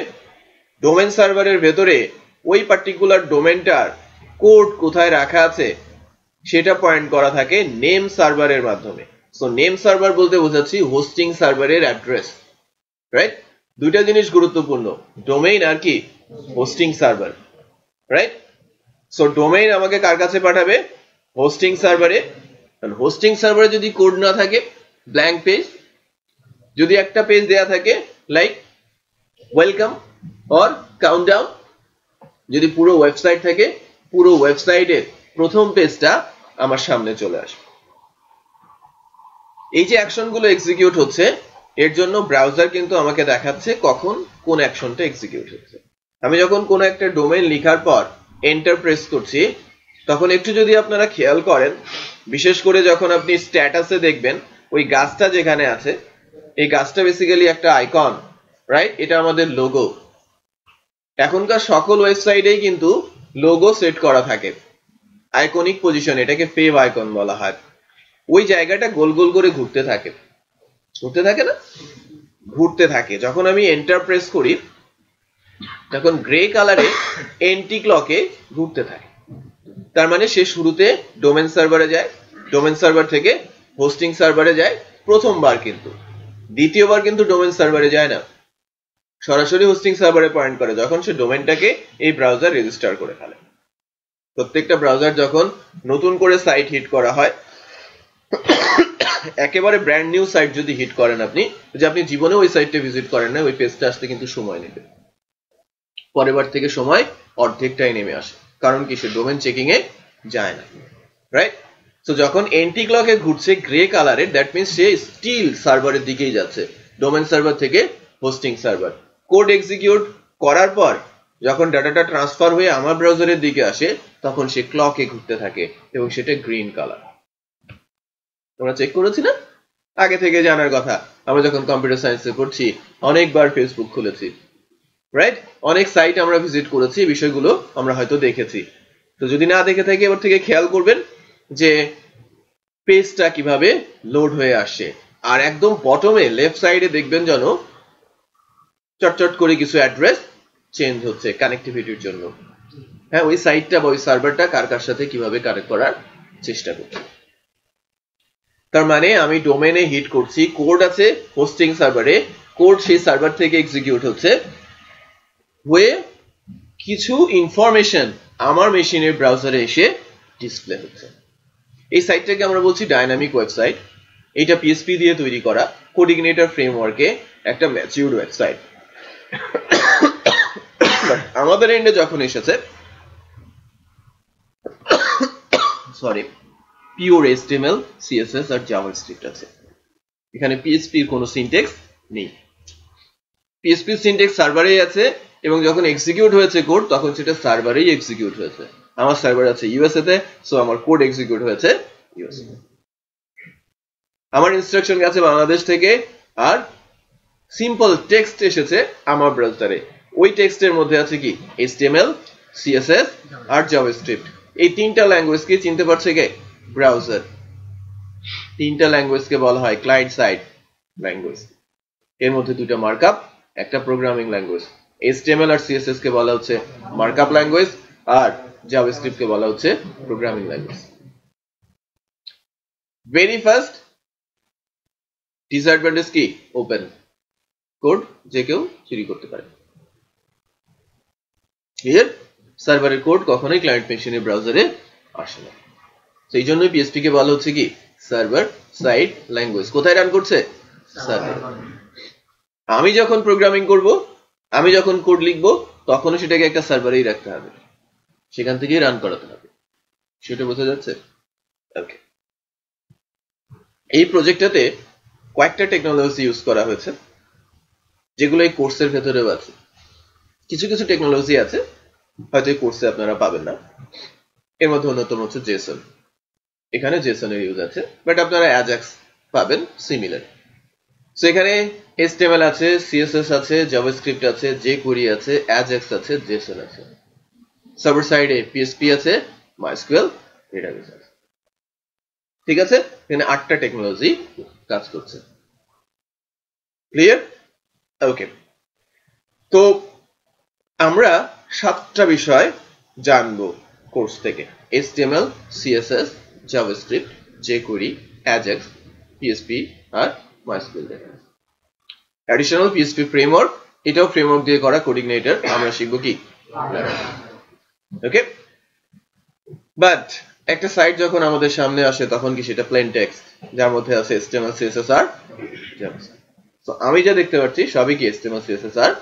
[SPEAKER 1] ডোমেইন সার্ভারের ভেতরে ওই পার্টিকুলার ডোমেইনটার কোড কোথায় রাখা আছে সেটা পয়েন্ট করা থাকে নেম সার্ভারের মাধ্যমে। সো নেম সার্ভার বলতে বোঝাচ্ছি হোস্টিং সার্ভারের অ্যাড্রেস, রাইট? দুইটা জিনিস গুরুত্বপূর্ণ, ডোমেইন আর কি hosting server, right? So domain আমাকে কার কাছে পাঠাবে? হোস্টিং সার্ভারে। হোস্টিং সার্ভারে যদি কোড না থাকে, ব্ল্যাঙ্ক পেজ, যদি একটা পেজ দেয়া থাকে লাইক ওয়েলকাম অর কাউন্টডাউন, যদি পুরো ওয়েবসাইট থাকে, পুরো ওয়েবসাইটের প্রথম পেজটা আমার সামনে চলে আসবে। এই যে অ্যাকশনগুলো এক্সিকিউট হচ্ছে, এর জন্য ব্রাউজার কিন্তু আমাকে দেখাচ্ছে কখন কোন অ্যাকশনটা এক্সিকিউট হচ্ছে। আমি যখন কোনো একটা ডোমেইন লেখার পর এন্টার প্রেস করছি, তখন একটু যদি আপনারা খেয়াল করেন, বিশেষ করে যখন আপনি স্ট্যাটাসে দেখবেন ওই গাছটা যেখানে আছে, এই গাছটা বেসিক্যালি একটা আইকন, রাইট? এটা আমাদের লোগো। এখনকার সকল ওয়েবসাইটেই কিন্তু লোগো সেট করা থাকে আইকনিক পজিশন, এটাকে ফেভ আইকন বলা হয়। ওই জায়গাটা গোল গোল করে ঘুরতে থাকে, ঘুরতে থাকে না? ঘুরতে থাকে। যখন আমি এন্টার প্রেস করি তখন গ্রে কালারে এন্টি ক্লকে ঘুরতে থাকে। তার মানে সে শুরুতে ডোমেইন সার্ভারে যায়, ডোমেইন সার্ভার থেকে হোস্টিং সার্ভারে যায় প্রথমবার, কিন্তু দ্বিতীয়বার কিন্তু ডোমেইন সার্ভারে যায় না, সরাসরি হোস্টিং সার্ভারে পয়েন্ট করে যখন সে ডোমেইনটাকে এই ব্রাউজার রেজিস্টার করে ফেলে। প্রত্যেকটা ব্রাউজার যখন নতুন করে সাইট হিট করা হয়, একেবারে ব্র্যান্ড নিউ সাইট যদি হিট করেন আপনি, যে আপনি জীবনে ওই সাইটটা ভিজিট করেন না, ওই পেজটা আসতে কিন্তু সময় নেবে, পরের বার থেকে সময় অর্ধেকটাই নেমে আসে। কারণ কি? সে ডোমেইন চেকিং এ যায় না, রাইট? সো যখন এন্টি ক্লকে ঘুরছে গ্রে কালারে, দ্যাট মিন্স সে স্টিল সার্ভারের দিকেই যাচ্ছে, ডোমেইন সার্ভার থেকে হোস্টিং সার্ভার। কোড এক্সিকিউট করার পর যখন ডাটাটা ট্রান্সফার হয়ে আমার ব্রাউজারের দিকে আসে, তখন সে ক্লকে ঘুরতে থাকে এবং সেটা গ্রিন কালার। তোমরা চেক করেছি না? আগে থেকে জানার কথা। আমরা যখন কম্পিউটার সায়েন্সে পড়ছি অনেকবার ফেসবুক খুলেছি, রাইট? অনেক সাইট আমরা ভিজিট করেছি, বিষয়গুলো আমরা হয়তো দেখেছি। তো যদি না দেখে থাকি, এবার থেকে খেয়াল করবেন যে পেজটা কিভাবে লোড হয়ে আসে। আর একদম বটমে লেফট সাইডে দেখবেন যেন চটচট করে কিছু অ্যাড্রেস চেঞ্জ হচ্ছে কানেক্টিভিটির জন্য। হ্যাঁ, ওই সাইটটা বা ওই সার্ভারটা কার কার সাথে কিভাবে কানেক্ট করার চেষ্টা করছে। তার মানে আমি ডোমেইনে হিট করছি, কোড আছে হোস্টিং সার্ভারে, কোড সেই সার্ভার থেকে এক্সিকিউট হচ্ছে, হয়ে কিছু ইনফরমেশন আমার মেশিনের ব্রাউজারে এসে ডিসপ্লে হচ্ছে। এই সাইটটাকে আমরা বলছি ডাইনামিক ওয়েবসাইট। এটা পিএসপি দিয়ে তৈরি করা, কোডিগনেটর ফ্রেমওয়ার্কে একটা ম্যাচিউরড ওয়েবসাইট। আমাদের এন্ডে যখন এসেছে, সরি, পিওর HTML, CSS আর জাভাস্ক্রিপ্ট আছে। এখানে পিএসপির কোনো সিনট্যাক্স নেই। পিএসপি সিনট্যাক্স সার্ভারেই আছে এবং যখন এক্সিকিউট হয়েছে কোড, তখন সেটা সার্ভারেই এক্সিকিউট হয়েছে। আমার সার্ভার আছে ইউএসএ তে, সো আমার কোড এক্সিকিউট হয়েছে ইউএসএ তে। আমার ইনস্ট্রাকশন গেছে বাংলাদেশ থেকে, আর সিম্পল টেক্সট এসেছে আমার ব্রাউজারে। ওই টেক্সটের মধ্যে আছে কি? HTML, CSS আর জাভাস্ক্রিপ্ট। এই তিনটা ল্যাঙ্গুয়েজকে চিনতে পারছে কে? ব্রাউজার। তিনটা ল্যাঙ্গুয়েজকে বলা হয় ক্লায়েন্ট সাইড ল্যাঙ্গুয়েজ। এর মধ্যে দুটো মার্কআপ, একটা প্রোগ্রামিং ল্যাঙ্গুয়েজ। HTML আর CSS কে বলা হচ্ছে মার্কআপ ল্যাঙ্গুয়েজ, আর জাভাস্ক্রিপ্ট কে বলা হচ্ছে programming language. Very first disadvantage কি? ওপেন কোড যে কেউ চুরি করতে পারে। ক্লিয়ার? সার্ভারের কোড কখনোই ক্লায়েন্ট মেশিনের ব্রাউজারে আসে না। সেই জন্যই পিএসপি কে বলা হচ্ছে কি? Server side language. কোথায় রান করছে? সার্ভার। আমি যখন প্রোগ্রামিং করব, আমি যখন কোড লিখব, তখনও সেটাকে একটা সার্ভারেই রাখতে হবে, সেখান থেকেই রান করাতে হবে। সেটা বোঝা যাচ্ছে? ওকে। এই প্রজেক্টটাতে কয়েকটা টেকনোলজি ইউজ করা হয়েছে, যেগুলো এই কোর্সের ভেতরেও আছে। কিছু কিছু টেকনোলজি আছে হয়তো এই কোর্সে আপনারা পাবেন না। এর মধ্যে অন্যতম হচ্ছে জেসন। এখানে জেসনের ইউজ আছে, বাট আপনারা অ্যাজাক্স পাবেন সিমিলার। সো এখানে HTML আছে, CSS আছে, জাভাস্ক্রিপ্ট আছে, jQuery আছে, অ্যাজাক্স আছে, জেসন আছে। সার্ভার সাইডে PHP আছে, MySQL ডেটাবেস আছে। ঠিক আছে, এখানে 8টা টেকনোলজি কাজ করছে। ক্লিয়ার? ওকে, তো আমরা 7টা বিষয় জানবো কোর্স থেকে। HTML, CSS, JavaScript, jQuery, Ajax, PHP আর MySQL database. Additional PHP framework, এটাও ফ্রেমওয়ার্ক দিয়ে করা কোঅর্ডিনেটর আমরা শিখবো কি? ওকে, বাট একটা সাইট যখন আমাদের সামনে আসে তখন কি সেটা প্লেন টেক্সট যার মধ্যে আছে HTML, CSS আর জাভাস্ক্রিপ্ট। তো আমি যা দেখতে পাচ্ছি সবই কি HTML, CSS আর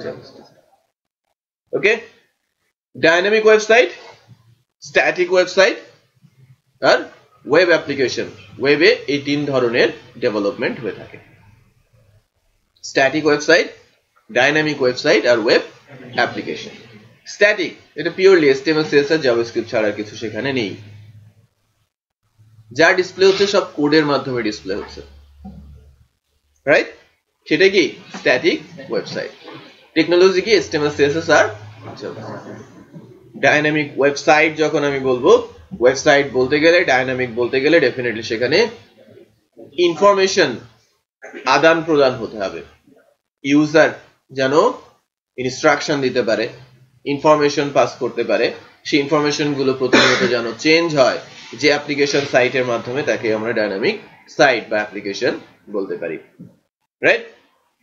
[SPEAKER 1] জাভাস্ক্রিপ্ট। ওকে, ডাইনামিক ওয়েবসাইট, স্ট্যাটিক ওয়েবসাইট আর ওয়েব অ্যাপ্লিকেশন। ওয়েবে এই 3 ধরনের ডেভেলপমেন্ট হয়ে থাকে। স্ট্যাটিক ওয়েবসাইট, ডাইনামিক ওয়েবসাইট আর ওয়েব অ্যাপ্লিকেশন। স্ট্যাটিক এটা পিওরলি HTML, CSS, জাভাস্ক্রিপ্ট ছাড়া কিছু সেখানে নেই। যা ডিসপ্লে হচ্ছে সব কোডের মাধ্যমে ডিসপ্লে হচ্ছে, রাইট? সেটা কি স্ট্যাটিক ওয়েবসাইট। টেকনোলজি কি HTML, CSS আর জাভাস্ক্রিপ্ট। ডাইনামিক ওয়েবসাইট যখন আমি বলবো, ওয়েবসাইট বলতে গেলে, ডাইনামিক বলতে গেলে ডেফিনেটলি সেখানে ইনফরমেশন আদান প্রদান হতে হবে। ইউজার যেন ইনস্ট্রাকশন দিতে পারে, ইনফরমেশন পাস করতে পারে, সেই ইনফরমেশন গুলো প্রতিনিয়ত যেন চেঞ্জ হয়। যে অ্যাপ্লিকেশন সাইটের মাধ্যমে তাকে আমরা ডাইনামিক সাইট বা অ্যাপ্লিকেশন বলতে পারি, রাইট?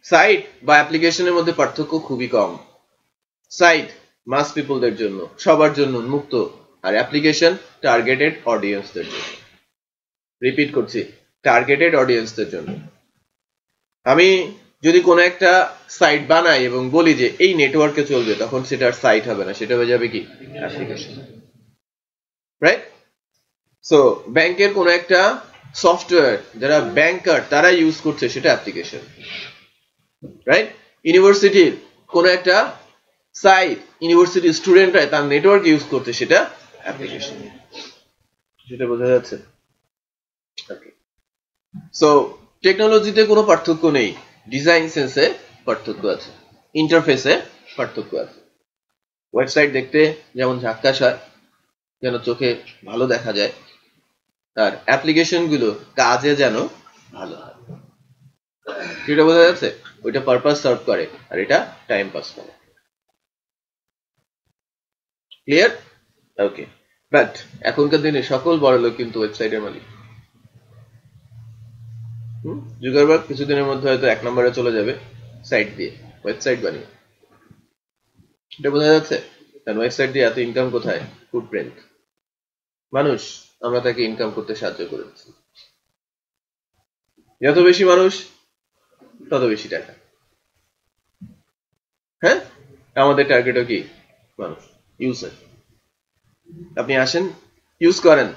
[SPEAKER 1] সাইট বা অ্যাপ্লিকেশনের মধ্যে পার্থক্য খুবই কম। সাইট মাস পিপলদের জন্য, সবার জন্য উন্মুক্ত, আর অ্যাপ্লিকেশন টার্গেটেড অডিয়েন্সদের জন্য। রিপিট করছি, টার্গেটেড অডিয়েন্সদের জন্য। আমি যদি কোনো একটা সাইট বানাই এবং বলি যে এই নেটওয়ার্কে চলবে, তখন সেটা আর সাইট হবে না, সেটা হয়ে যাবে কি অ্যাপ্লিকেশন, রাইট? সো ব্যাংকের কোনো একটা সফটওয়্যার যারা ব্যাংকার তারা ইউজ করছে, সেটা অ্যাপ্লিকেশন, রাইট? ইউনিভার্সিটির কোনো একটা সাইট ইউনিভার্সিটির স্টুডেন্টরা তার নেটওয়ার্ক ইউজ করছে, সেটা অ্যাপ্লিকেশন। সেটা বোঝা যাচ্ছে? ওকে, সো টেকনোলজিতে কোনো পার্থক্য নেই, ডিজাইন সেন্সে পার্থক্য আছে, ইন্টারফেসে পার্থক্য আছে। ওয়েবসাইট দেখতে যেমন ঝাক্কাস হয়, যেন চোখে ভালো দেখা যায়, আর অ্যাপ্লিকেশন গুলো কাজে যেন ভালো হয়। সেটা বোঝা যাচ্ছে? ওইটা পারপাস সার্ভ করে আর এটা টাইম পাস করে। ক্লিয়ার? ওকে, বাট এখনকার দিনে সকল বড় লোক কিন্তু ওয়েবসাইটের মালিক। জুকারবার্গ কিছুদিনের মধ্যে হয়তো 1 নম্বরে চলে যাবে সাইট দিয়ে, ওয়েবসাইট বানিয়ে। এটা বোঝা যাচ্ছে? কারণ ওয়েবসাইট দিয়ে এত ইনকাম কোথায়? ফুটপ্রিন্ট। মানুষ, আমরা তাকে ইনকাম করতে সাহায্য করেছি। যত বেশি মানুষ তত বেশি টাকা। হ্যাঁ, আমাদের টার্গেটও কি মানুষ, ইউজার। আপনি আসেন, ইউজ করেন,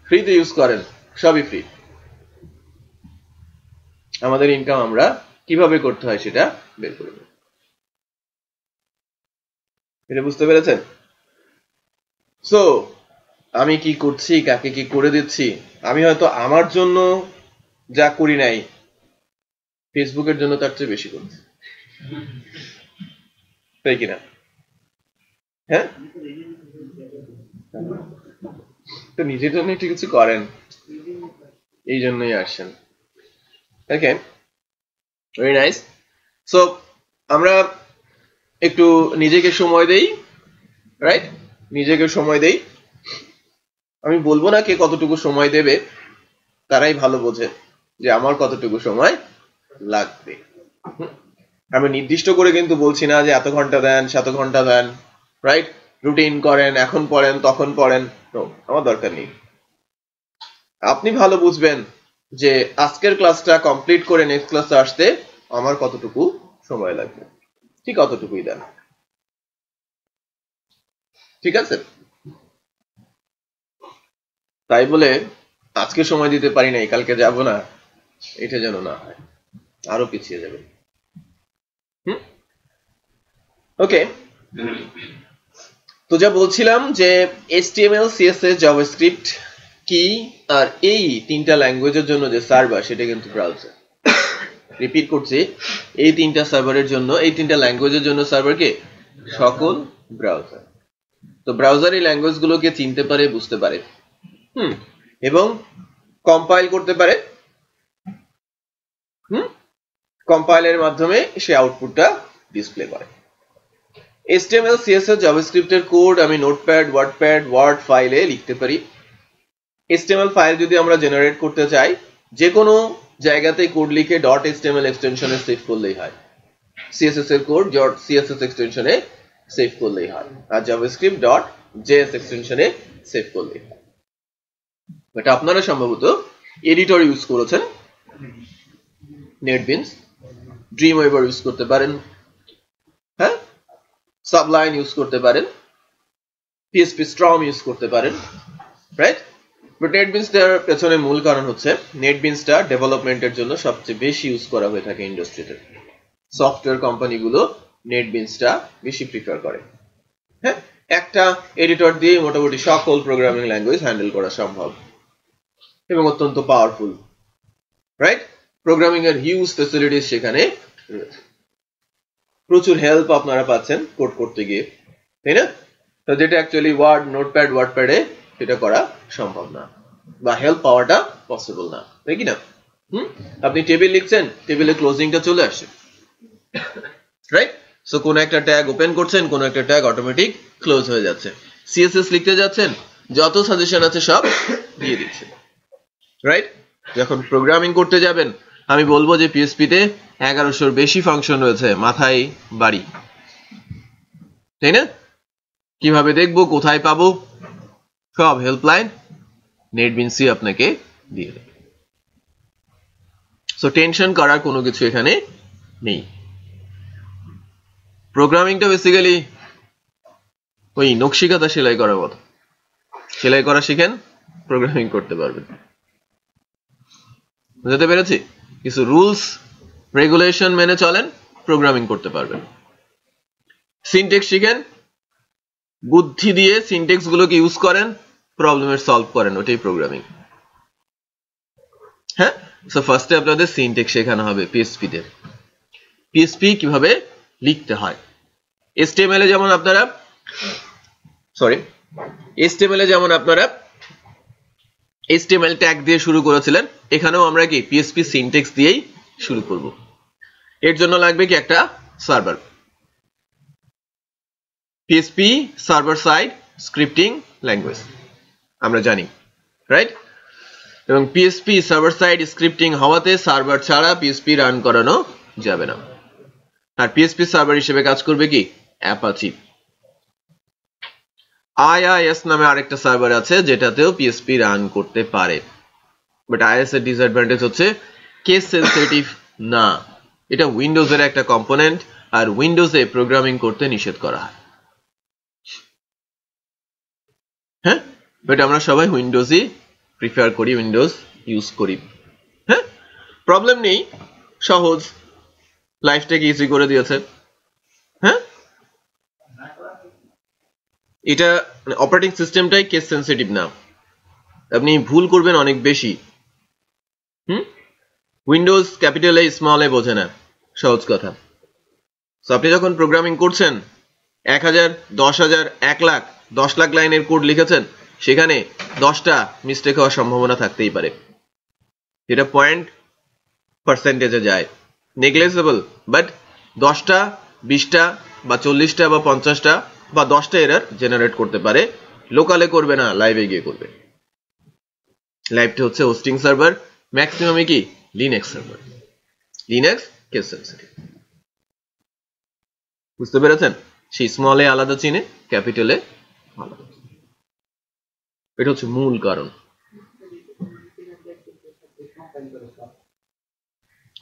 [SPEAKER 1] ফ্রিতে ইউজ করেন, সবই ফ্রি। আমাদের ইনকাম আমরা কিভাবে করতে হয় সেটা বের করে নেব। এটা বুঝতে পেরেছেন? সো আমি কি করছি, কাকে কি করে দিচ্ছি, আমি হয়তো আমার জন্য যা করি নাই, ফেসবুকের জন্য তার চেয়ে বেশি করছি, তাই কিনা? হ্যাঁ, তো নিজের জন্য একটু কিছু করেন, এই জন্যই আসেন। ওকে, ভেরি নাইস। সো আমরা একটু নিজেকে সময় দেই, রাইট? নিজেকে সময় দেই। আমি বলবো না কে কতটুকু সময় দেবে, তারাই ভালো বোঝে যে আমার কতটুকু সময় লাগবে। আমি নির্দিষ্ট করে কিন্তু বলছি না যে এত ঘন্টা দেন, 7 ঘন্টা দেন, রাইট? রুটিন করেন, এখন পড়েন, তখন পড়েন, আমার দরকার নেই। আপনি ভালো বুঝবেন যে আজকের ক্লাসটা কমপ্লিট করে নেক্সট ক্লাসে আসতে আমার কতটুকু সময় লাগবে, ঠিক অতটুকুই দেন। ঠিক আছে? তাই বলে আজকে সময় দিতে পারি নাই, কালকে যাব না, এটা যেন না হয়, আরো পিছিয়ে যাবে। ওকে, তো যা বলছিলাম যে HTML, CSS, জাভাস্ক্রিপ্ট কি, আর এই তিনটা ল্যাঙ্গুয়েজের জন্য যে সার্ভার সেটা কিন্তু ব্রাউজার। রিপিট করছি, এই তিনটা সার্ভারের জন্য, এই তিনটা ল্যাঙ্গুয়েজের জন্য সার্ভার কে? সকল ব্রাউজার। তো ব্রাউজার এই ল্যাঙ্গুয়েজ গুলোকে চিনতে পারে, বুঝতে পারে, এবং কম্পাইল করতে পারে। কম্পাইলের মাধ্যমে সে আউটপুটটা ডিসপ্লে করে। HTML, CSS, জাভাস্ক্রিপ্টের কোড আমি নোটপ্যাড, ওয়ার্ড ফাইলে লিখতে পারি। HTML ফাইল যদি আমরা জেনারেট করতে চাই, যে কোনো জায়গাতে কোড লিখে .html এক্সটেনশনে সেভ করলেই হয়। CSS এর কোড .css এক্সটেনশনে সেভ করলেই হয়, আর জাভাস্ক্রিপ্ট .js এক্সটেনশনে সেভ করলেই হয়। বাট আপনারা সম্ভবত এডিটর ইউজ করেছেন, নেটবিনস, ড্রিমওয়েভার ইউজ করতে পারেন, হ্যাঁ, সাবলাইন ইউজ করতে পারেন, PHP Storm ইউজ করতে পারেন, রাইট? বাট নেটবিনসটার পেছনে মূল কারণ হচ্ছে নেটবিনসটা ডেভেলপমেন্টের জন্য সবচেয়ে বেশি ইউজ করা হয়ে থাকে ইন্ডাস্ট্রিতে। সফটওয়্যার কোম্পানিগুলো নেটবিনসটা বেশি প্রিফার করে। হ্যাঁ, একটা এডিটর দিয়ে মোটামুটি সকল প্রোগ্রামিং ল্যাঙ্গুয়েজ হ্যান্ডেল করা সম্ভব এবং অত্যন্ত পাওয়ারফুল, রাইট? প্রোগ্রামিং এর হিউজ ফ্যাসিলিটিস সেখানে রয়েছে, প্রচুর হেল্প আপনারা পাচ্ছেন কোড করতে গিয়ে, তাই না? তো যেটা অ্যাকচুয়ালি ওয়ার্ডপ্যাডে সেটা করা সম্ভব না, বা হেল্প পাওয়াটা পসিবল না, তাই কি না? আপনি টেবিল লিখছেন, টেবিলে ক্লোজিংটা চলে আসছে, রাইট? সো কোন একটা ট্যাগ ওপেন করছেন, কোন একটা ট্যাগ অটোমেটিক ক্লোজ হয়ে যাচ্ছে। CSS লিখতে যাচ্ছেন, যত সাজেশন আছে সব দিয়ে দিচ্ছে, রাইট? যখন প্রোগ্রামিং করতে যাবেন, আমি বলবো যে PHP তে 1100-র বেশি ফাংশন রয়েছে, মাথায় বাড়ি, তাই না? কিভাবে দেখবো, কোথায় পাবো, সব হেল্পলাইন নেটবিনসই আপনাকে দিয়ে দেবে। সো টেনশন করার কোনো কিছু এখানে নেই। প্রোগ্রামিংটা বেসিক্যালি ওই নকশিকাঁথা সেলাই করার মতো, সেলাই করা শিখেন, প্রোগ্রামিং করতে পারবেন। বুঝতে পেরেছি? কিছু রুলস রেগুলেশন মেনে চলেন, প্রোগ্রামিং করতে পারবেন। সিনট্যাক্স শিখেন, বুদ্ধি দিয়ে সিনট্যাক্স গুলোকে ইউজ করেন, প্রবলেমের সলভ করেন, ওটাই প্রোগ্রামিং। হ্যাঁ, সো ফার্স্টে আপনাদের সিনট্যাক্স শেখানো হবে PHP তে, PHP কিভাবে লিখতে হয়। HTML এ যেমন আপনারা HTML ট্যাগ দিয়ে শুরু করেছিলেন, এখানেও আমরা কি PHP সিনট্যাক্স দিয়েই শুরু করব। এর জন্য লাগবে কি একটা server, PHP server side scripting language, আমরা জানি, রাইট? এবং PHP সার্ভার সাইড স্ক্রিপ্টিং হওয়াতে সার্ভার ছাড়া PHP রান করানো যাবে না। আর PHP সার্ভার হিসেবে কাজ করবে কি? অ্যাপাচি। IIS নামে আরেকটা সার্ভার আছে যেটাতেও PHP রান করতে পারে, বাট IIS এর ডিসঅ্যাডভান্টেজ হচ্ছে কেস সেনসিটিভ না, এটা উইন্ডোজের একটা কম্পোনেন্ট, আর উইন্ডোজে প্রোগ্রামিং করতে নিষেধ করা হয়। হ্যাঁ, বাট আমরা সবাই উইন্ডোজই প্রিফার করি, উইন্ডোজ ইউজ করি। হ্যাঁ, প্রবলেম নেই, সহজ, লাইফটাকে ইজি করে দিয়েছে। হ্যাঁ, এটা অপারেটিং সিস্টেমটাই কেস সেনসিটিভ না, আপনি ভুল করবেন অনেক বেশি। উইন্ডোজ ক্যাপিটাল এ স্মল এ বোঝে না, সহজ কথা। সো আপনি যখন প্রোগ্রামিং করছেন, 1000, 10,000, 1 লাখ, 10 লাখ লাইনের কোড লিখেছেন, সেখানে 10টা মিস্টেক হওয়ার সম্ভাবনা থাকতেই পারে, এটা পয়েন্ট পার্সেন্টেজে যায়, নেগলেজেবল। বাট 10টা, 20টা বা 40টা বা 50টা বা 10টা এরর জেনারেট করতে পারে, লোকালে করবে না, লাইভে গিয়ে করবে। লাইভটা হচ্ছে হোস্টিং সার্ভার, ম্যাক্সিমামে কি Linux server, Linux case sensitive. বুঝতে পেরেছেন? সেই স্মল এ আলাদা চিনে, ক্যাপিটালে আলাদা, এটা হচ্ছে মূল কারণ।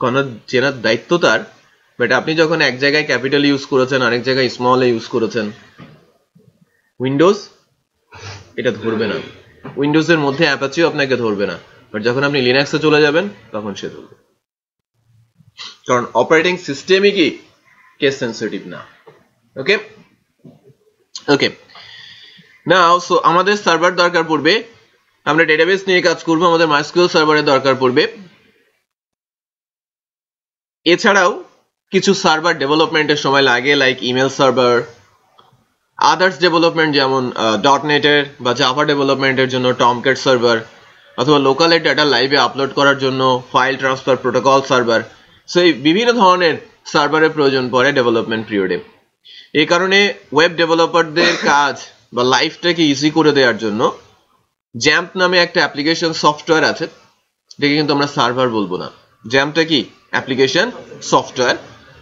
[SPEAKER 1] কোন চেনার দায়িত্ব তার, বাট আপনি যখন এক জায়গায় ক্যাপিটাল ইউজ করেছেন, আরেক জায়গায় স্মল এ ইউজ করেছেন, উইন্ডোজ এটা ধরবে না, উইন্ডোজের মধ্যে অ্যাপাচিও আপনাকে ধরবে না, বাট যখন আপনি লিনাক্সে চলে যাবেন তখন সে চলবে, কারণ অপারেটিং সিস্টেমই কি কেস সেন্সিটিভ না। ওকে ওকে নাও সো আমাদের সার্ভার দরকার পড়বে, আমরা ডেটাবেস নিয়ে কাজ করব, আমাদের মাইস্কুয়েল সার্ভারের দরকার পড়বে। এছাড়াও কিছু সার্ভার ডেভেলপমেন্টের সময় লাগে, like email server, others development যেমন .NET-এর বা জাভা ডেভেলপমেন্টের জন্য টমক্যাট সার্ভার, অথবা লোকালের ডাটা লাইভে আপলোড করার জন্য file transfer protocol server. So এই বিভিন্ন ধরনের সার্ভারের প্রয়োজন পড়ে ডেভেলপমেন্ট পিরিয়ডে। এই কারণে ওয়েব ডেভেলপারদের কাজ বা লাইফটাকে ইজি করে দেওয়ার জন্য জ্যাম্প নামে একটা অ্যাপ্লিকেশন সফটওয়্যার আছে, এটাকে কিন্তু আমরা সার্ভার বলবো না। জ্যাম্পটা কি অ্যাপ্লিকেশন সফটওয়্যার,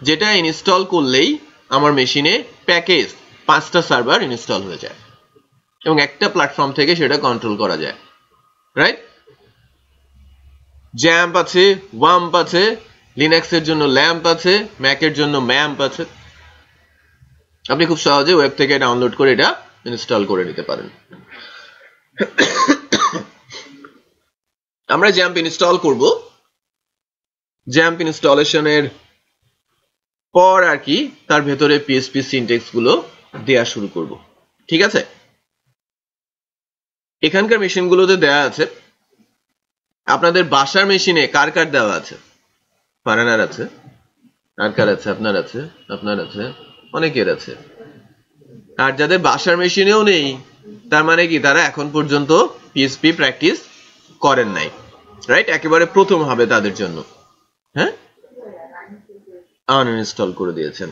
[SPEAKER 1] যেটা ইনস্টল করলেই আমার মেশিনে প্যাকেজ 5টা সার্ভার ইনস্টল হয়ে যায় এবং একটা প্ল্যাটফর্ম থেকে সেটা কন্ট্রোল করা যায়, রাইট? জ্যাম্প আছে, ওয়াম্প আছে, লিনাক্সের জন্য ল্যাম্প আছে, ম্যাকের জন্য ম্যাম্প আছে। আপনি খুব সহজে ওয়েব থেকে ডাউনলোড করে এটা ইনস্টল করে নিতে পারেন। আমরা জ্যাম্প ইনস্টল করব, জ্যাম্প ইনস্টলেশনের পর আর কি তার ভেতরে PHP সিনট্যাক্স গুলো দেয়া শুরু করব, ঠিক আছে? এখানকার মেশিনগুলোতে দেয়া আছে, আপনাদের বাসার মেশিনে কার কার দেওয়া আছে? ফারানার আছে, আর কার আছে? আপনার আছে, আপনার আছে, অনেকের আছে। আর যাদের বাসার মেশিনেও নেই, তার মানে কি তারা এখন পর্যন্ত PHP প্র্যাকটিস করেন নাই, রাইট? একেবারে প্রথম হবে তাদের জন্য, হ্যাঁ, আনইনস্টল করে দিয়েছেন।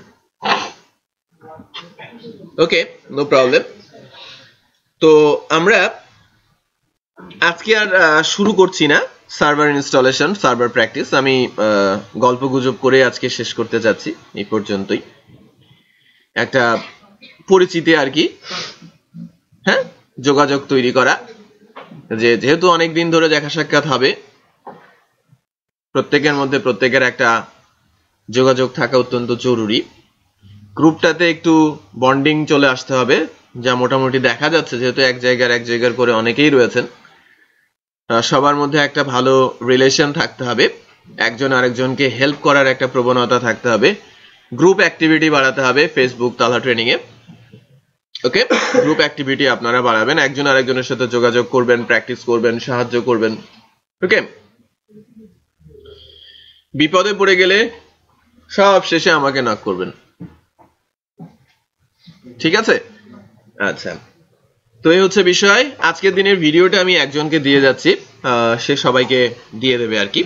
[SPEAKER 1] ওকে, নো প্রবলেম। তো আমরা আজকে আর শুরু করছি না সার্ভার ইনস্টলেশন, সার্ভার প্র্যাকটিস। আমি গল্প গুজব করে আজকে শেষ করতে যাচ্ছি, এই পর্যন্তই। একটা পরিচিতি আর কি, হ্যাঁ, যোগাযোগ তৈরি করা, যেহেতু অনেকদিন ধরে দেখা সাক্ষাৎ হবে, প্রত্যেকের মধ্যে প্রত্যেকের একটা যোগাযোগ থাকা অত্যন্ত জরুরি। গ্রুপটাতে একটু বন্ডিং চলে আসতে হবে, যা মোটামুটি দেখা যাচ্ছে, যেহেতু এক জায়গার করে অনেকেই রয়েছেন। সবার মধ্যে একটা ভালো রিলেশন থাকতে হবে, একজন আরেকজনকে হেল্প করার একটা প্রবণতা থাকতে হবে, গ্রুপ অ্যাক্টিভিটি বাড়াতে হবে ফেসবুক তালহা ট্রেনিং এ। ওকে, গ্রুপ অ্যাক্টিভিটি আপনারা বাড়াবেন, একজন আরেকজনের সাথে যোগাযোগ করবেন, প্র্যাকটিস করবেন, সাহায্য করবেন। ওকে, বিপদে পড়ে গেলে সব শেষে আমাকে নক করবেন, ঠিক আছে? আচ্ছা, তো এই হচ্ছে বিষয়। আজকের দিনের ভিডিওটা আমি একজনকে দিয়ে যাচ্ছি, সে সবাইকে দিয়ে দেবে আর কি।